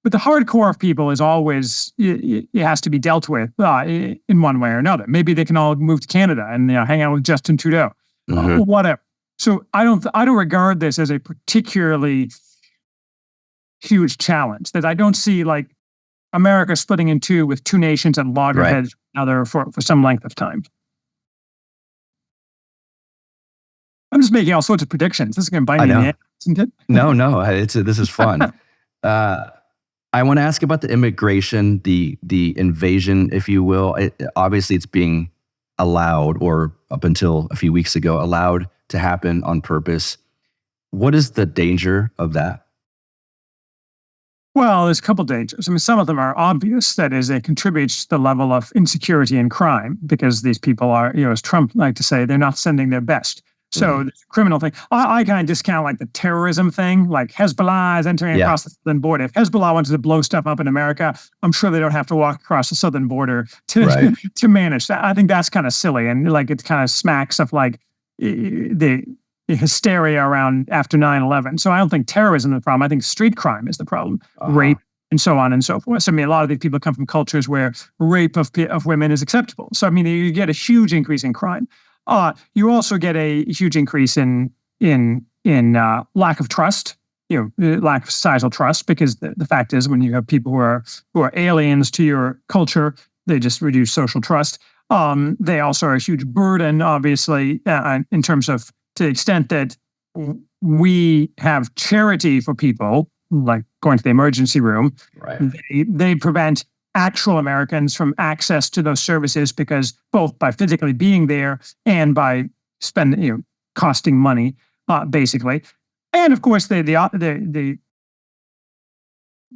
But the hardcore of people is always, it has to be dealt with in one way or another. Maybe they can all move to Canada and hang out with Justin Trudeau, whatever. So I don't regard this as a particularly huge challenge. That I don't see America splitting in two with two nations at loggerheads with another for some length of time. I'm just making all sorts of predictions. This is going to bite me in the ass, isn't it? No. This is fun. I want to ask about the immigration, the invasion, if you will. Obviously, it's being allowed, or up until a few weeks ago, allowed to happen on purpose. What is the danger of that? Well, there's a couple dangers. I mean, some of them are obvious. That is, it contributes to the level of insecurity and crime because these people are, as Trump liked to say, they're not sending their best. So the criminal thing, I kind of discount the terrorism thing, like Hezbollah is entering across the southern border. If Hezbollah wanted to blow stuff up in America, I'm sure they don't have to walk across the southern border to manage that. I think that's kind of silly. And it kind of smacks of the hysteria around after 9/11. So I don't think terrorism is the problem. I think street crime is the problem, rape and so on and so forth. So, I mean, a lot of these people come from cultures where rape of women is acceptable. So, I mean, you get a huge increase in crime. You also get a huge increase in lack of trust, lack of societal trust, because the fact is, when you have people who are aliens to your culture, they just reduce social trust. They also are a huge burden, obviously, in terms of, to the extent that we have charity for people, like going to the emergency room, they prevent actual Americans from access to those services, because both by physically being there and by spending, costing money, basically. And of course, the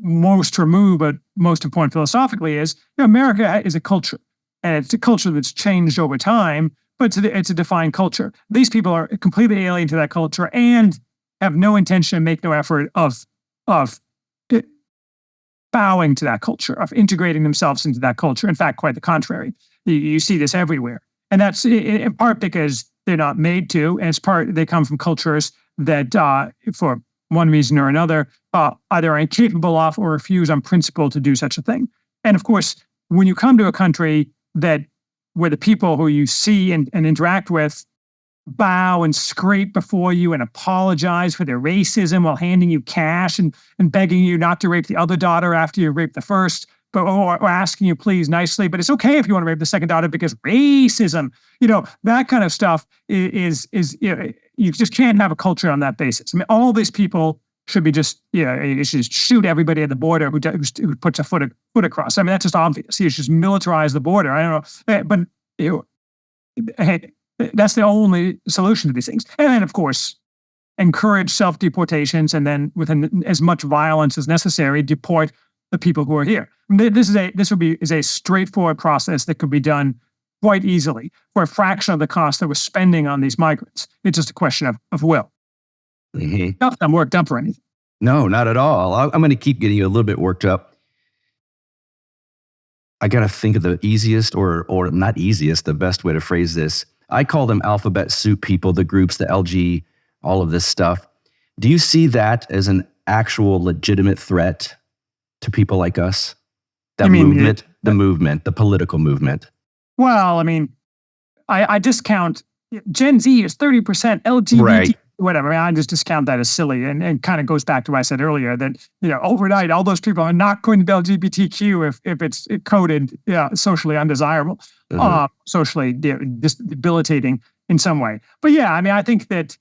most removed but most important philosophically is, America is a culture, and it's a culture that's changed over time, but it's a defined culture. These people are completely alien to that culture and have no intention, make no effort of bowing to that culture, of integrating themselves into that culture. In fact, quite the contrary. You see this everywhere. And that's in part because they're not made to, and it's part they come from cultures that, for one reason or another, either are incapable of or refuse on principle to do such a thing. And of course, when you come to a country where the people who you see and interact with bow and scrape before you and apologize for their racism while handing you cash and begging you not to rape the other daughter after you raped the first, or asking you please nicely, but it's okay if you want to rape the second daughter because racism, that kind of stuff is you just can't have a culture on that basis. I mean, all these people should be just, you should just shoot everybody at the border who puts a foot across. I mean, that's just obvious. You should just militarize the border. I don't know, but that's the only solution to these things. And then, of course, encourage self-deportations, and then with as much violence as necessary, deport the people who are here. This is a straightforward process that could be done quite easily for a fraction of the cost that we're spending on these migrants. It's just a question of will. Mm-hmm. Not that I'm worked up or anything. No, not at all. I'm going to keep getting you a little bit worked up. I got to think of the easiest or not easiest, the best way to phrase this. I call them alphabet soup people, the groups, the LG, all of this stuff. Do you see that as an actual legitimate threat to people like us? The movement, the political movement. Well, I mean, I discount Gen Z is 30%, LGBT whatever. I mean, I just discount that as silly, and kind of goes back to what I said earlier that overnight all those people are not going to be LGBTQ if it's coded socially undesirable, socially debilitating in some way. But yeah, I mean, I think that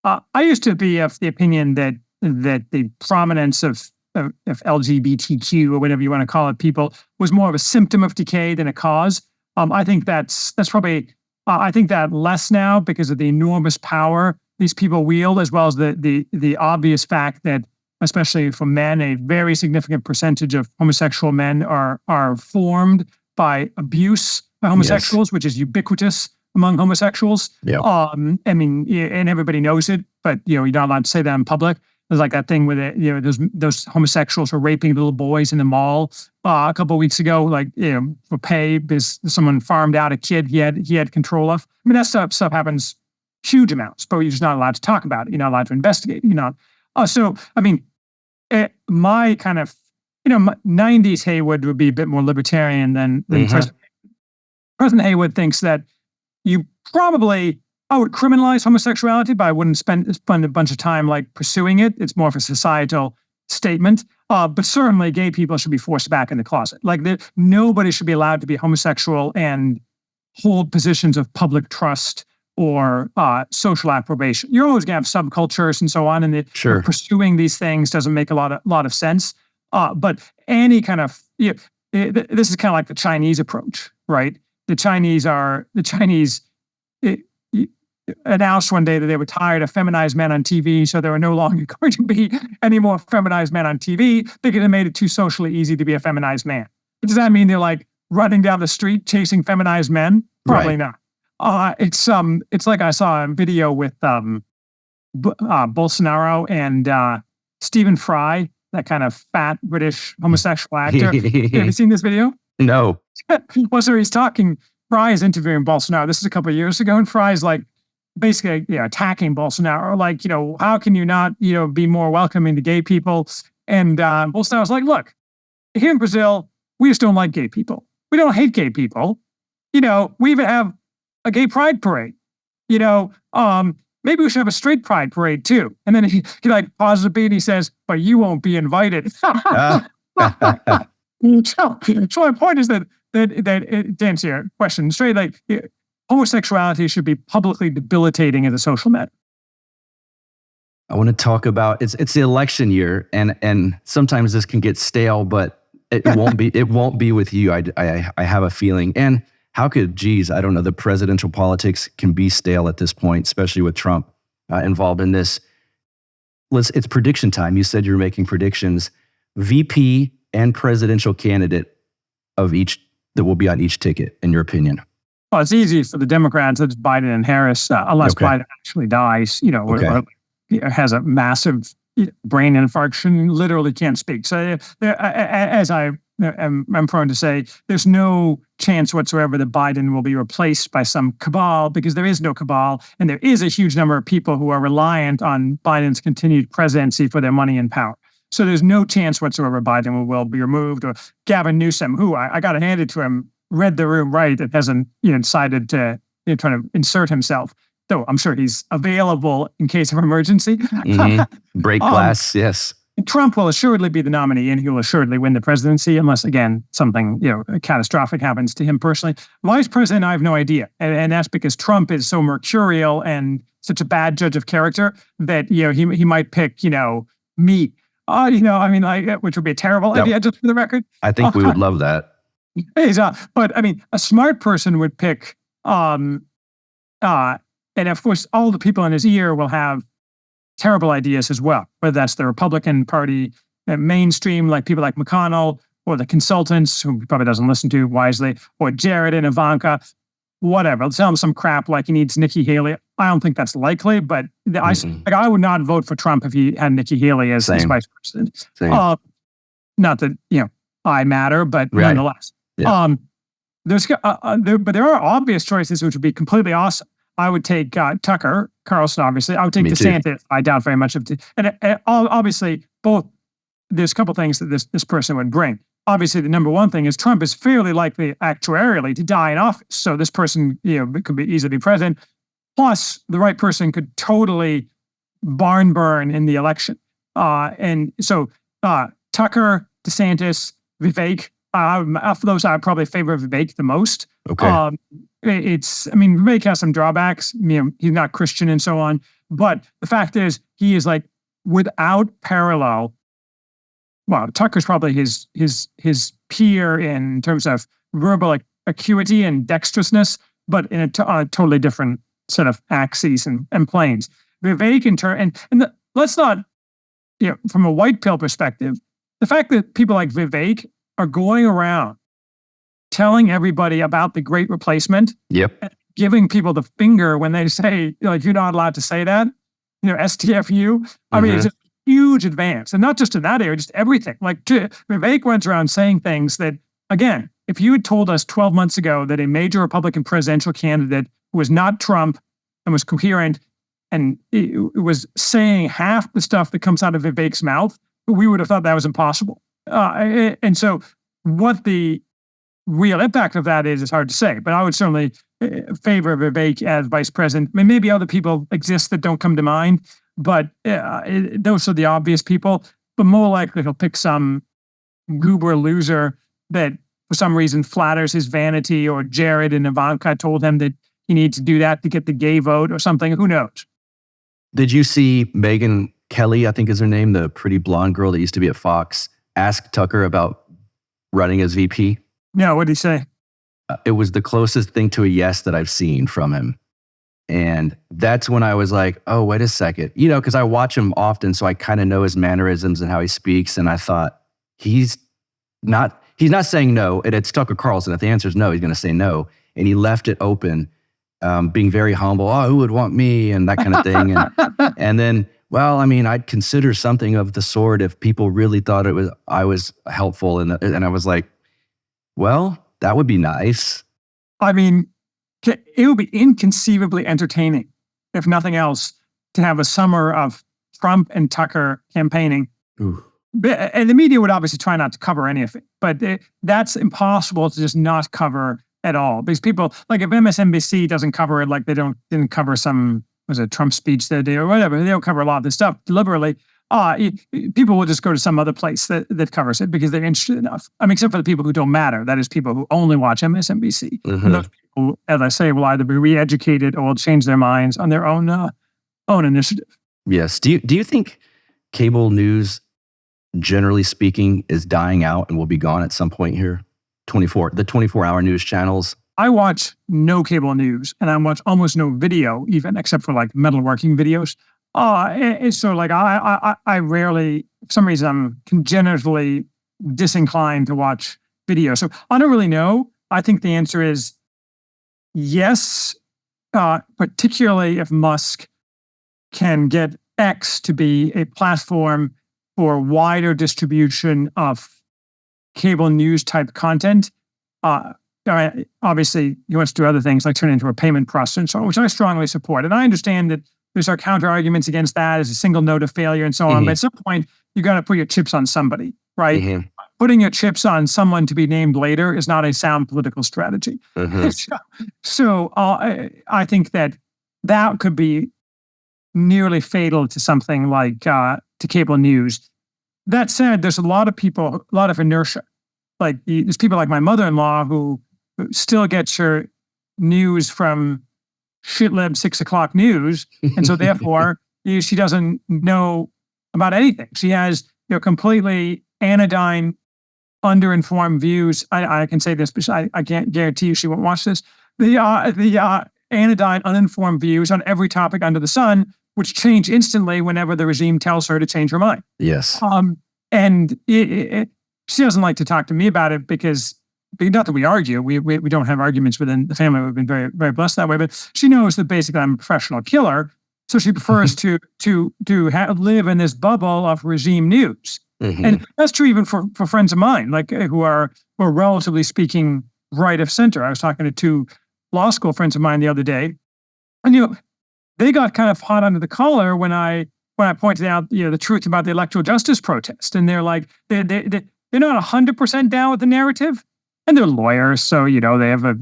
I used to be of the opinion that the prominence of LGBTQ or whatever you want to call it, people, was more of a symptom of decay than a cause. I think that's probably. I think that less now because of the enormous power these people wield, as well as the obvious fact that, especially for men, a very significant percentage of homosexual men are formed by abuse by homosexuals, which is ubiquitous among homosexuals. Yeah. I mean, and everybody knows it, but you're not allowed to say that in public. There's like that thing where those homosexuals were raping little boys in the mall a couple of weeks ago, like for pay because someone farmed out a kid he had control of. I mean, that stuff happens huge amounts, but you're just not allowed to talk about it. You're not allowed to investigate. You're not. So I mean, my kind of 90s Haywood would be a bit more libertarian than President Haywood thinks that you probably. I would criminalize homosexuality, but I wouldn't spend a bunch of time like pursuing it. It's more of a societal statement. But certainly gay people should be forced back in the closet. Like nobody should be allowed to be homosexual and hold positions of public trust or social approbation. You're always going to have subcultures and so on, and pursuing these things doesn't make a lot of sense. But any kind of, this is kind of like the Chinese approach, right? The Chinese announced one day that they were tired of feminized men on TV, so there were no longer going to be any more feminized men on TV because it made it too socially easy to be a feminized man. Does that mean they're like running down the street chasing feminized men? Probably not. It's like I saw a video with Bolsonaro and Stephen Fry, that kind of fat British homosexual actor. Have you seen this video? No. Well, so Fry is interviewing Bolsonaro. This is a couple of years ago, and Fry's like, basically, attacking Bolsonaro, like, how can you not, be more welcoming to gay people? And Bolsonaro's like, look, here in Brazil, we just don't like gay people. We don't hate gay people. We even have a gay pride parade. Maybe we should have a straight pride parade too. And then he like pauses a beat and he says, but you won't be invited. So my point is that to answer your question straight, like, homosexuality should be publicly debilitating as a social matter. I want to talk about it's the election year, and sometimes this can get stale, but it won't be. It won't be with you. I have a feeling. And how could, I don't know, the presidential politics can be stale at this point, especially with Trump involved in this. It's prediction time. You said you were making predictions. VP and presidential candidate of each that will be on each ticket, in your opinion. Well, it's easy for the Democrats. It's Biden and Harris, unless Biden actually dies, or has a massive brain infarction, literally can't speak. So, as I'm prone to say, there's no chance whatsoever that Biden will be replaced by some cabal, because there is no cabal, and there is a huge number of people who are reliant on Biden's continued presidency for their money and power. So there's no chance whatsoever Biden will be removed, or Gavin Newsom, who I got to hand it to him, read the room right and hasn't decided to try to insert himself. Though I'm sure he's available in case of emergency. Break glass, yes. Trump will assuredly be the nominee, and he will assuredly win the presidency unless, again, something catastrophic happens to him personally. Vice president, I have no idea, and that's because Trump is so mercurial and such a bad judge of character that he might pick me. Which would be a terrible idea, just for the record. I think we would love that. But I mean, a smart person would pick, and of course, all the people in his ear will have terrible ideas as well, whether that's the Republican Party, mainstream, like people like McConnell, or the consultants, who he probably doesn't listen to wisely, or Jared and Ivanka, whatever. Tell him some crap like he needs Nikki Haley. I don't think that's likely, but I would not vote for Trump if he had Nikki Haley as his vice president. Not that, I matter, but nonetheless. Yeah. But there are obvious choices which would be completely awesome. I would take Tucker Carlson, obviously. I would take DeSantis. I doubt very much of it. And obviously, there's a couple things that this person would bring. Obviously, the number one thing is Trump is fairly likely actuarially to die in office. So this person, could be easily president. Plus, the right person could totally barn burn in the election. And so Tucker, DeSantis, Vivek, of those, I probably favor Vivek the most. Okay. Vivek has some drawbacks. He's not Christian and so on. But the fact is, he is like without parallel. Well, Tucker's probably his peer in terms of verbal acuity and dexterousness, but in a totally different set of axes and planes. Vivek let's not, from a white pill perspective, the fact that people like Vivek are going around telling everybody about the Great Replacement, Yep, and giving people the finger when they say, you're not allowed to say that, STFU. I mean, it's a huge advance. And not just in that area, just everything. Vivek went around saying things that, again, if you had told us 12 months ago that a major Republican presidential candidate who was not Trump and was coherent and it was saying half the stuff that comes out of Vivek's mouth, we would have thought that was impossible. And so what the real impact of that is hard to say. But I would certainly favor Vivek as vice president. I mean, maybe other people exist that don't come to mind, but those are the obvious people. But more likely he'll pick some goober loser that for some reason flatters his vanity, or Jared and Ivanka told him that he needs to do that to get the gay vote or something. Who knows? Did you see Megyn Kelly, I think is her name, the pretty blonde girl that used to be at Fox, ask Tucker about running as VP? No, what did he say? It was the closest thing to a yes that I've seen from him. And that's when I was like, oh, wait a second. Because I watch him often, so I kind of know his mannerisms and how he speaks. And I thought, he's not saying no. And it's Tucker Carlson. If the answer is no, he's going to say no. And he left it open, being very humble. Oh, who would want me? And that kind of thing. And then, I'd consider something of the sort if people really thought I was helpful. And I was like, well, that would be nice. I mean, it would be inconceivably entertaining, if nothing else, to have a summer of Trump and Tucker campaigning. Ooh. And the media would obviously try not to cover any of it, but that's impossible to just not cover at all. Because people, like if MSNBC doesn't cover it, like they didn't cover some, was it Trump speech that day or whatever, they don't cover a lot of this stuff deliberately. People will just go to some other place that covers it because they're interested enough. I mean, except for the people who don't matter. That is people who only watch MSNBC. And those people, as I say, will either be re-educated or will change their minds on their own initiative. Yes. Do you think cable news, generally speaking, is dying out and will be gone at some point here? The 24-hour news channels. I watch no cable news, and I watch almost no video, even except for like metalworking videos. So like I rarely, for some reason, I'm congenitally disinclined to watch video. So I don't really know. I think the answer is yes, particularly if Musk can get X to be a platform for wider distribution of cable news type content. Obviously, he wants to do other things like turn it into a payment processor and so on, which I strongly support. And I understand that there's our counter arguments against that as a single note of failure and so on. But at some point, you got to put your chips on somebody, right? Putting your chips on someone to be named later is not a sound political strategy. So I think that could be nearly fatal to something like to cable news. That said, there's a lot of people, a lot of inertia. Like there's people like my mother-in-law who still gets her news from shitlib 6 o'clock news. And so therefore, she doesn't know about anything. She has completely anodyne, underinformed views. I can say this, but I can't guarantee you she won't watch this. The anodyne, uninformed views on every topic under the sun, which change instantly whenever the regime tells her to change her mind. Yes. And she doesn't like to talk to me about it because not that we argue, we don't have arguments within the family. We've been very, very blessed that way. But she knows that basically I'm a professional killer, so she prefers to live in this bubble of regime news. And that's true even for friends of mine, like who are relatively speaking right of center. I was talking to two law school friends of mine the other day, and they got kind of hot under the collar when I pointed out the truth about the electoral justice protest, and they're like they're not 100% down with the narrative. And they're lawyers, so they have a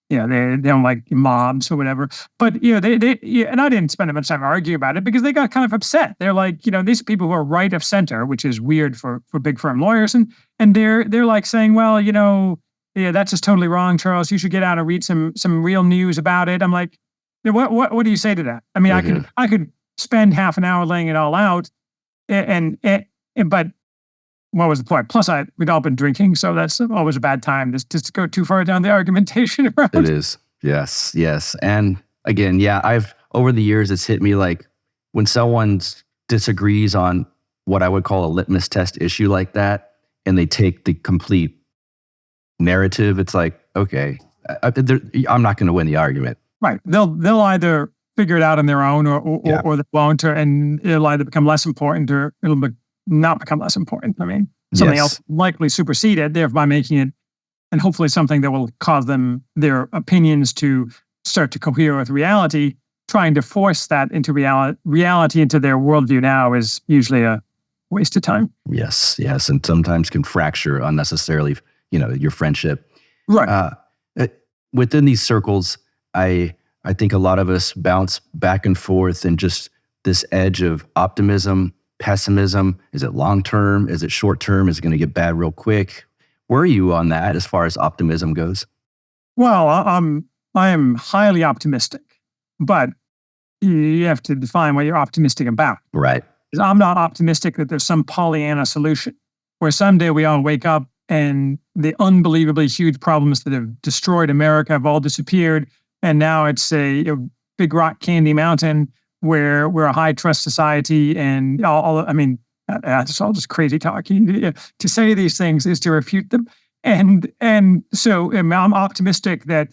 they don't like mobs or whatever. But and I didn't spend much time arguing about it because they got kind of upset. They're like, these are people who are right of center, which is weird for big firm lawyers, and they're like saying, well, that's just totally wrong, Charles. You should get out and read some real news about it. I'm like, what do you say to that? I mean, I could spend half an hour laying it all out, but what was the point? Plus, we'd all been drinking, so that's always a bad time just to go too far down the argumentation route. It is. Yes. And again, I've over the years, it's hit me like when someone disagrees on what I would call a litmus test issue like that, and they take the complete narrative, it's like, okay, I'm not going to win the argument. Right. They'll either figure it out on their own or they won't, and it'll either become less important or it'll not become less important. I mean, something else likely superseded, thereby making it, and hopefully something that will cause their opinions to start to cohere with reality. Trying to force that into reality into their worldview now is usually a waste of time. Yes, and sometimes can fracture unnecessarily, your friendship. Right. Within these circles, I think a lot of us bounce back and forth in just this edge of optimism, pessimism. Is it long-term? Is it short-term? Is it going to get bad real quick? Where are you on that as far as optimism goes? Well, I am highly optimistic, but you have to define what you're optimistic about. Right. I'm not optimistic that there's some Pollyanna solution where someday we all wake up and the unbelievably huge problems that have destroyed America have all disappeared. And now it's a big rock candy mountain where we're a high trust society, and it's all just crazy talking. To say these things is to refute them, and so I'm optimistic that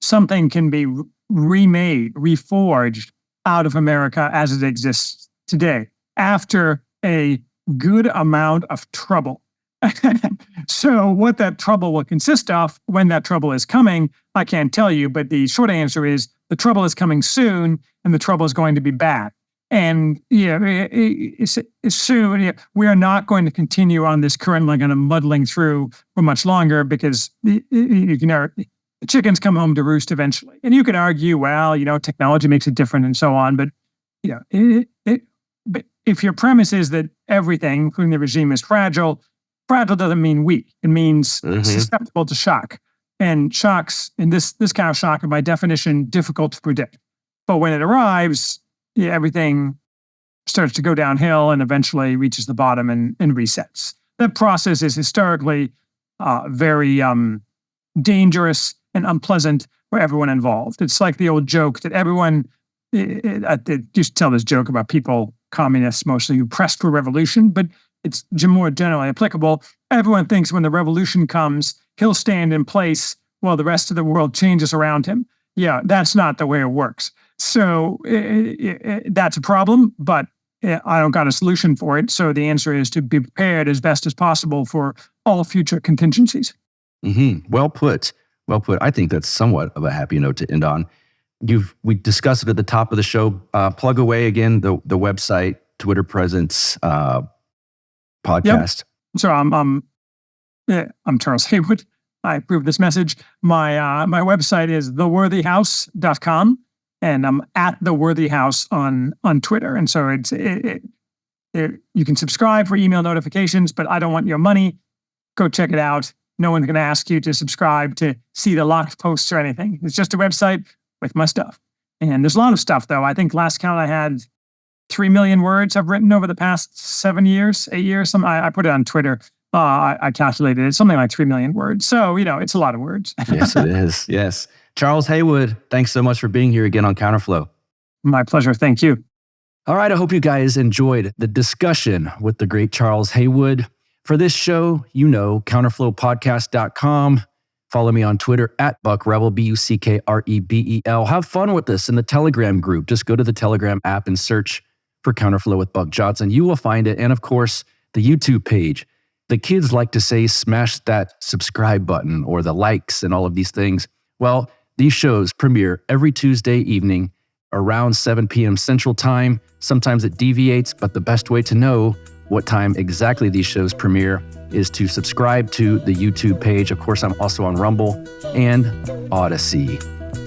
something can be remade, reforged out of America as it exists today after a good amount of trouble. So what that trouble will consist of, when that trouble is coming, I can't tell you, but the short answer is the trouble is coming soon, and the trouble is going to be bad. And soon we are not going to continue on this current kind of muddling through for much longer, because the chickens come home to roost eventually. And you can argue, well, technology makes it different and so on, but but if your premise is that everything, including the regime, is fragile doesn't mean weak. It means susceptible to shock. And shocks, and this kind of shock are by definition difficult to predict. But when it arrives, everything starts to go downhill and eventually reaches the bottom and resets. That process is historically very dangerous and unpleasant for everyone involved. It's like the old joke that everyone, I used to tell this joke about people, communists mostly, who pressed for revolution, but it's more generally applicable. Everyone thinks when the revolution comes, he'll stand in place while the rest of the world changes around him. Yeah, that's not the way it works. So that's a problem, but I don't got a solution for it. So the answer is to be prepared as best as possible for all future contingencies. Mm-hmm. Well put. I think that's somewhat of a happy note to end on. We discussed it at the top of the show. Plug away again the website, Twitter presence, podcast. Yep. So I'm Charles Haywood. I approve this message. My website is theworthyhouse.com, and I'm at The Worthy House on Twitter. And so you can subscribe for email notifications, but I don't want your money. Go check it out. No one's going to ask you to subscribe to see the locked posts or anything. It's just a website with my stuff. And there's a lot of stuff, though. I think last count I had 3 million words I've written over the past 8 years. I put it on Twitter. I calculated it, something like 3 million words. So, it's a lot of words. Yes, it is. Yes. Charles Haywood, thanks so much for being here again on Counterflow. My pleasure. Thank you. All right. I hope you guys enjoyed the discussion with the great Charles Haywood. For this show, counterflowpodcast.com. Follow me on Twitter at BuckRebel, BuckRebel. Have fun with this in the Telegram group. Just go to the Telegram app and search for Counterflow with Buck Johnson. You will find it. And of course, the YouTube page. The kids like to say, smash that subscribe button or the likes and all of these things. Well, these shows premiere every Tuesday evening around 7 p.m. Central Time. Sometimes it deviates, but the best way to know what time exactly these shows premiere is to subscribe to the YouTube page. Of course, I'm also on Rumble and Odyssey.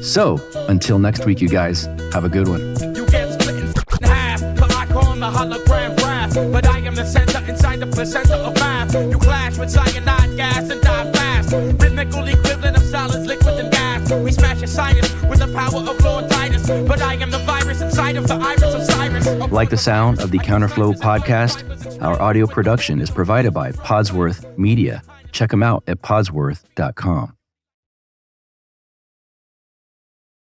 So until next week, you guys, have a good one. You get split in half, but I call the hologram brass. But I am the center inside the placenta of math. You clash with cyanide gas and die fast. Rhythmical equivalent of solids, liquid, and gas. We smash your sinus with the power of Lord Titus. But I am the virus inside of the iris of Cyrus. Like the sound of the Counterflow podcast? Our audio production is provided by Podsworth Media. Check them out at podsworth.com.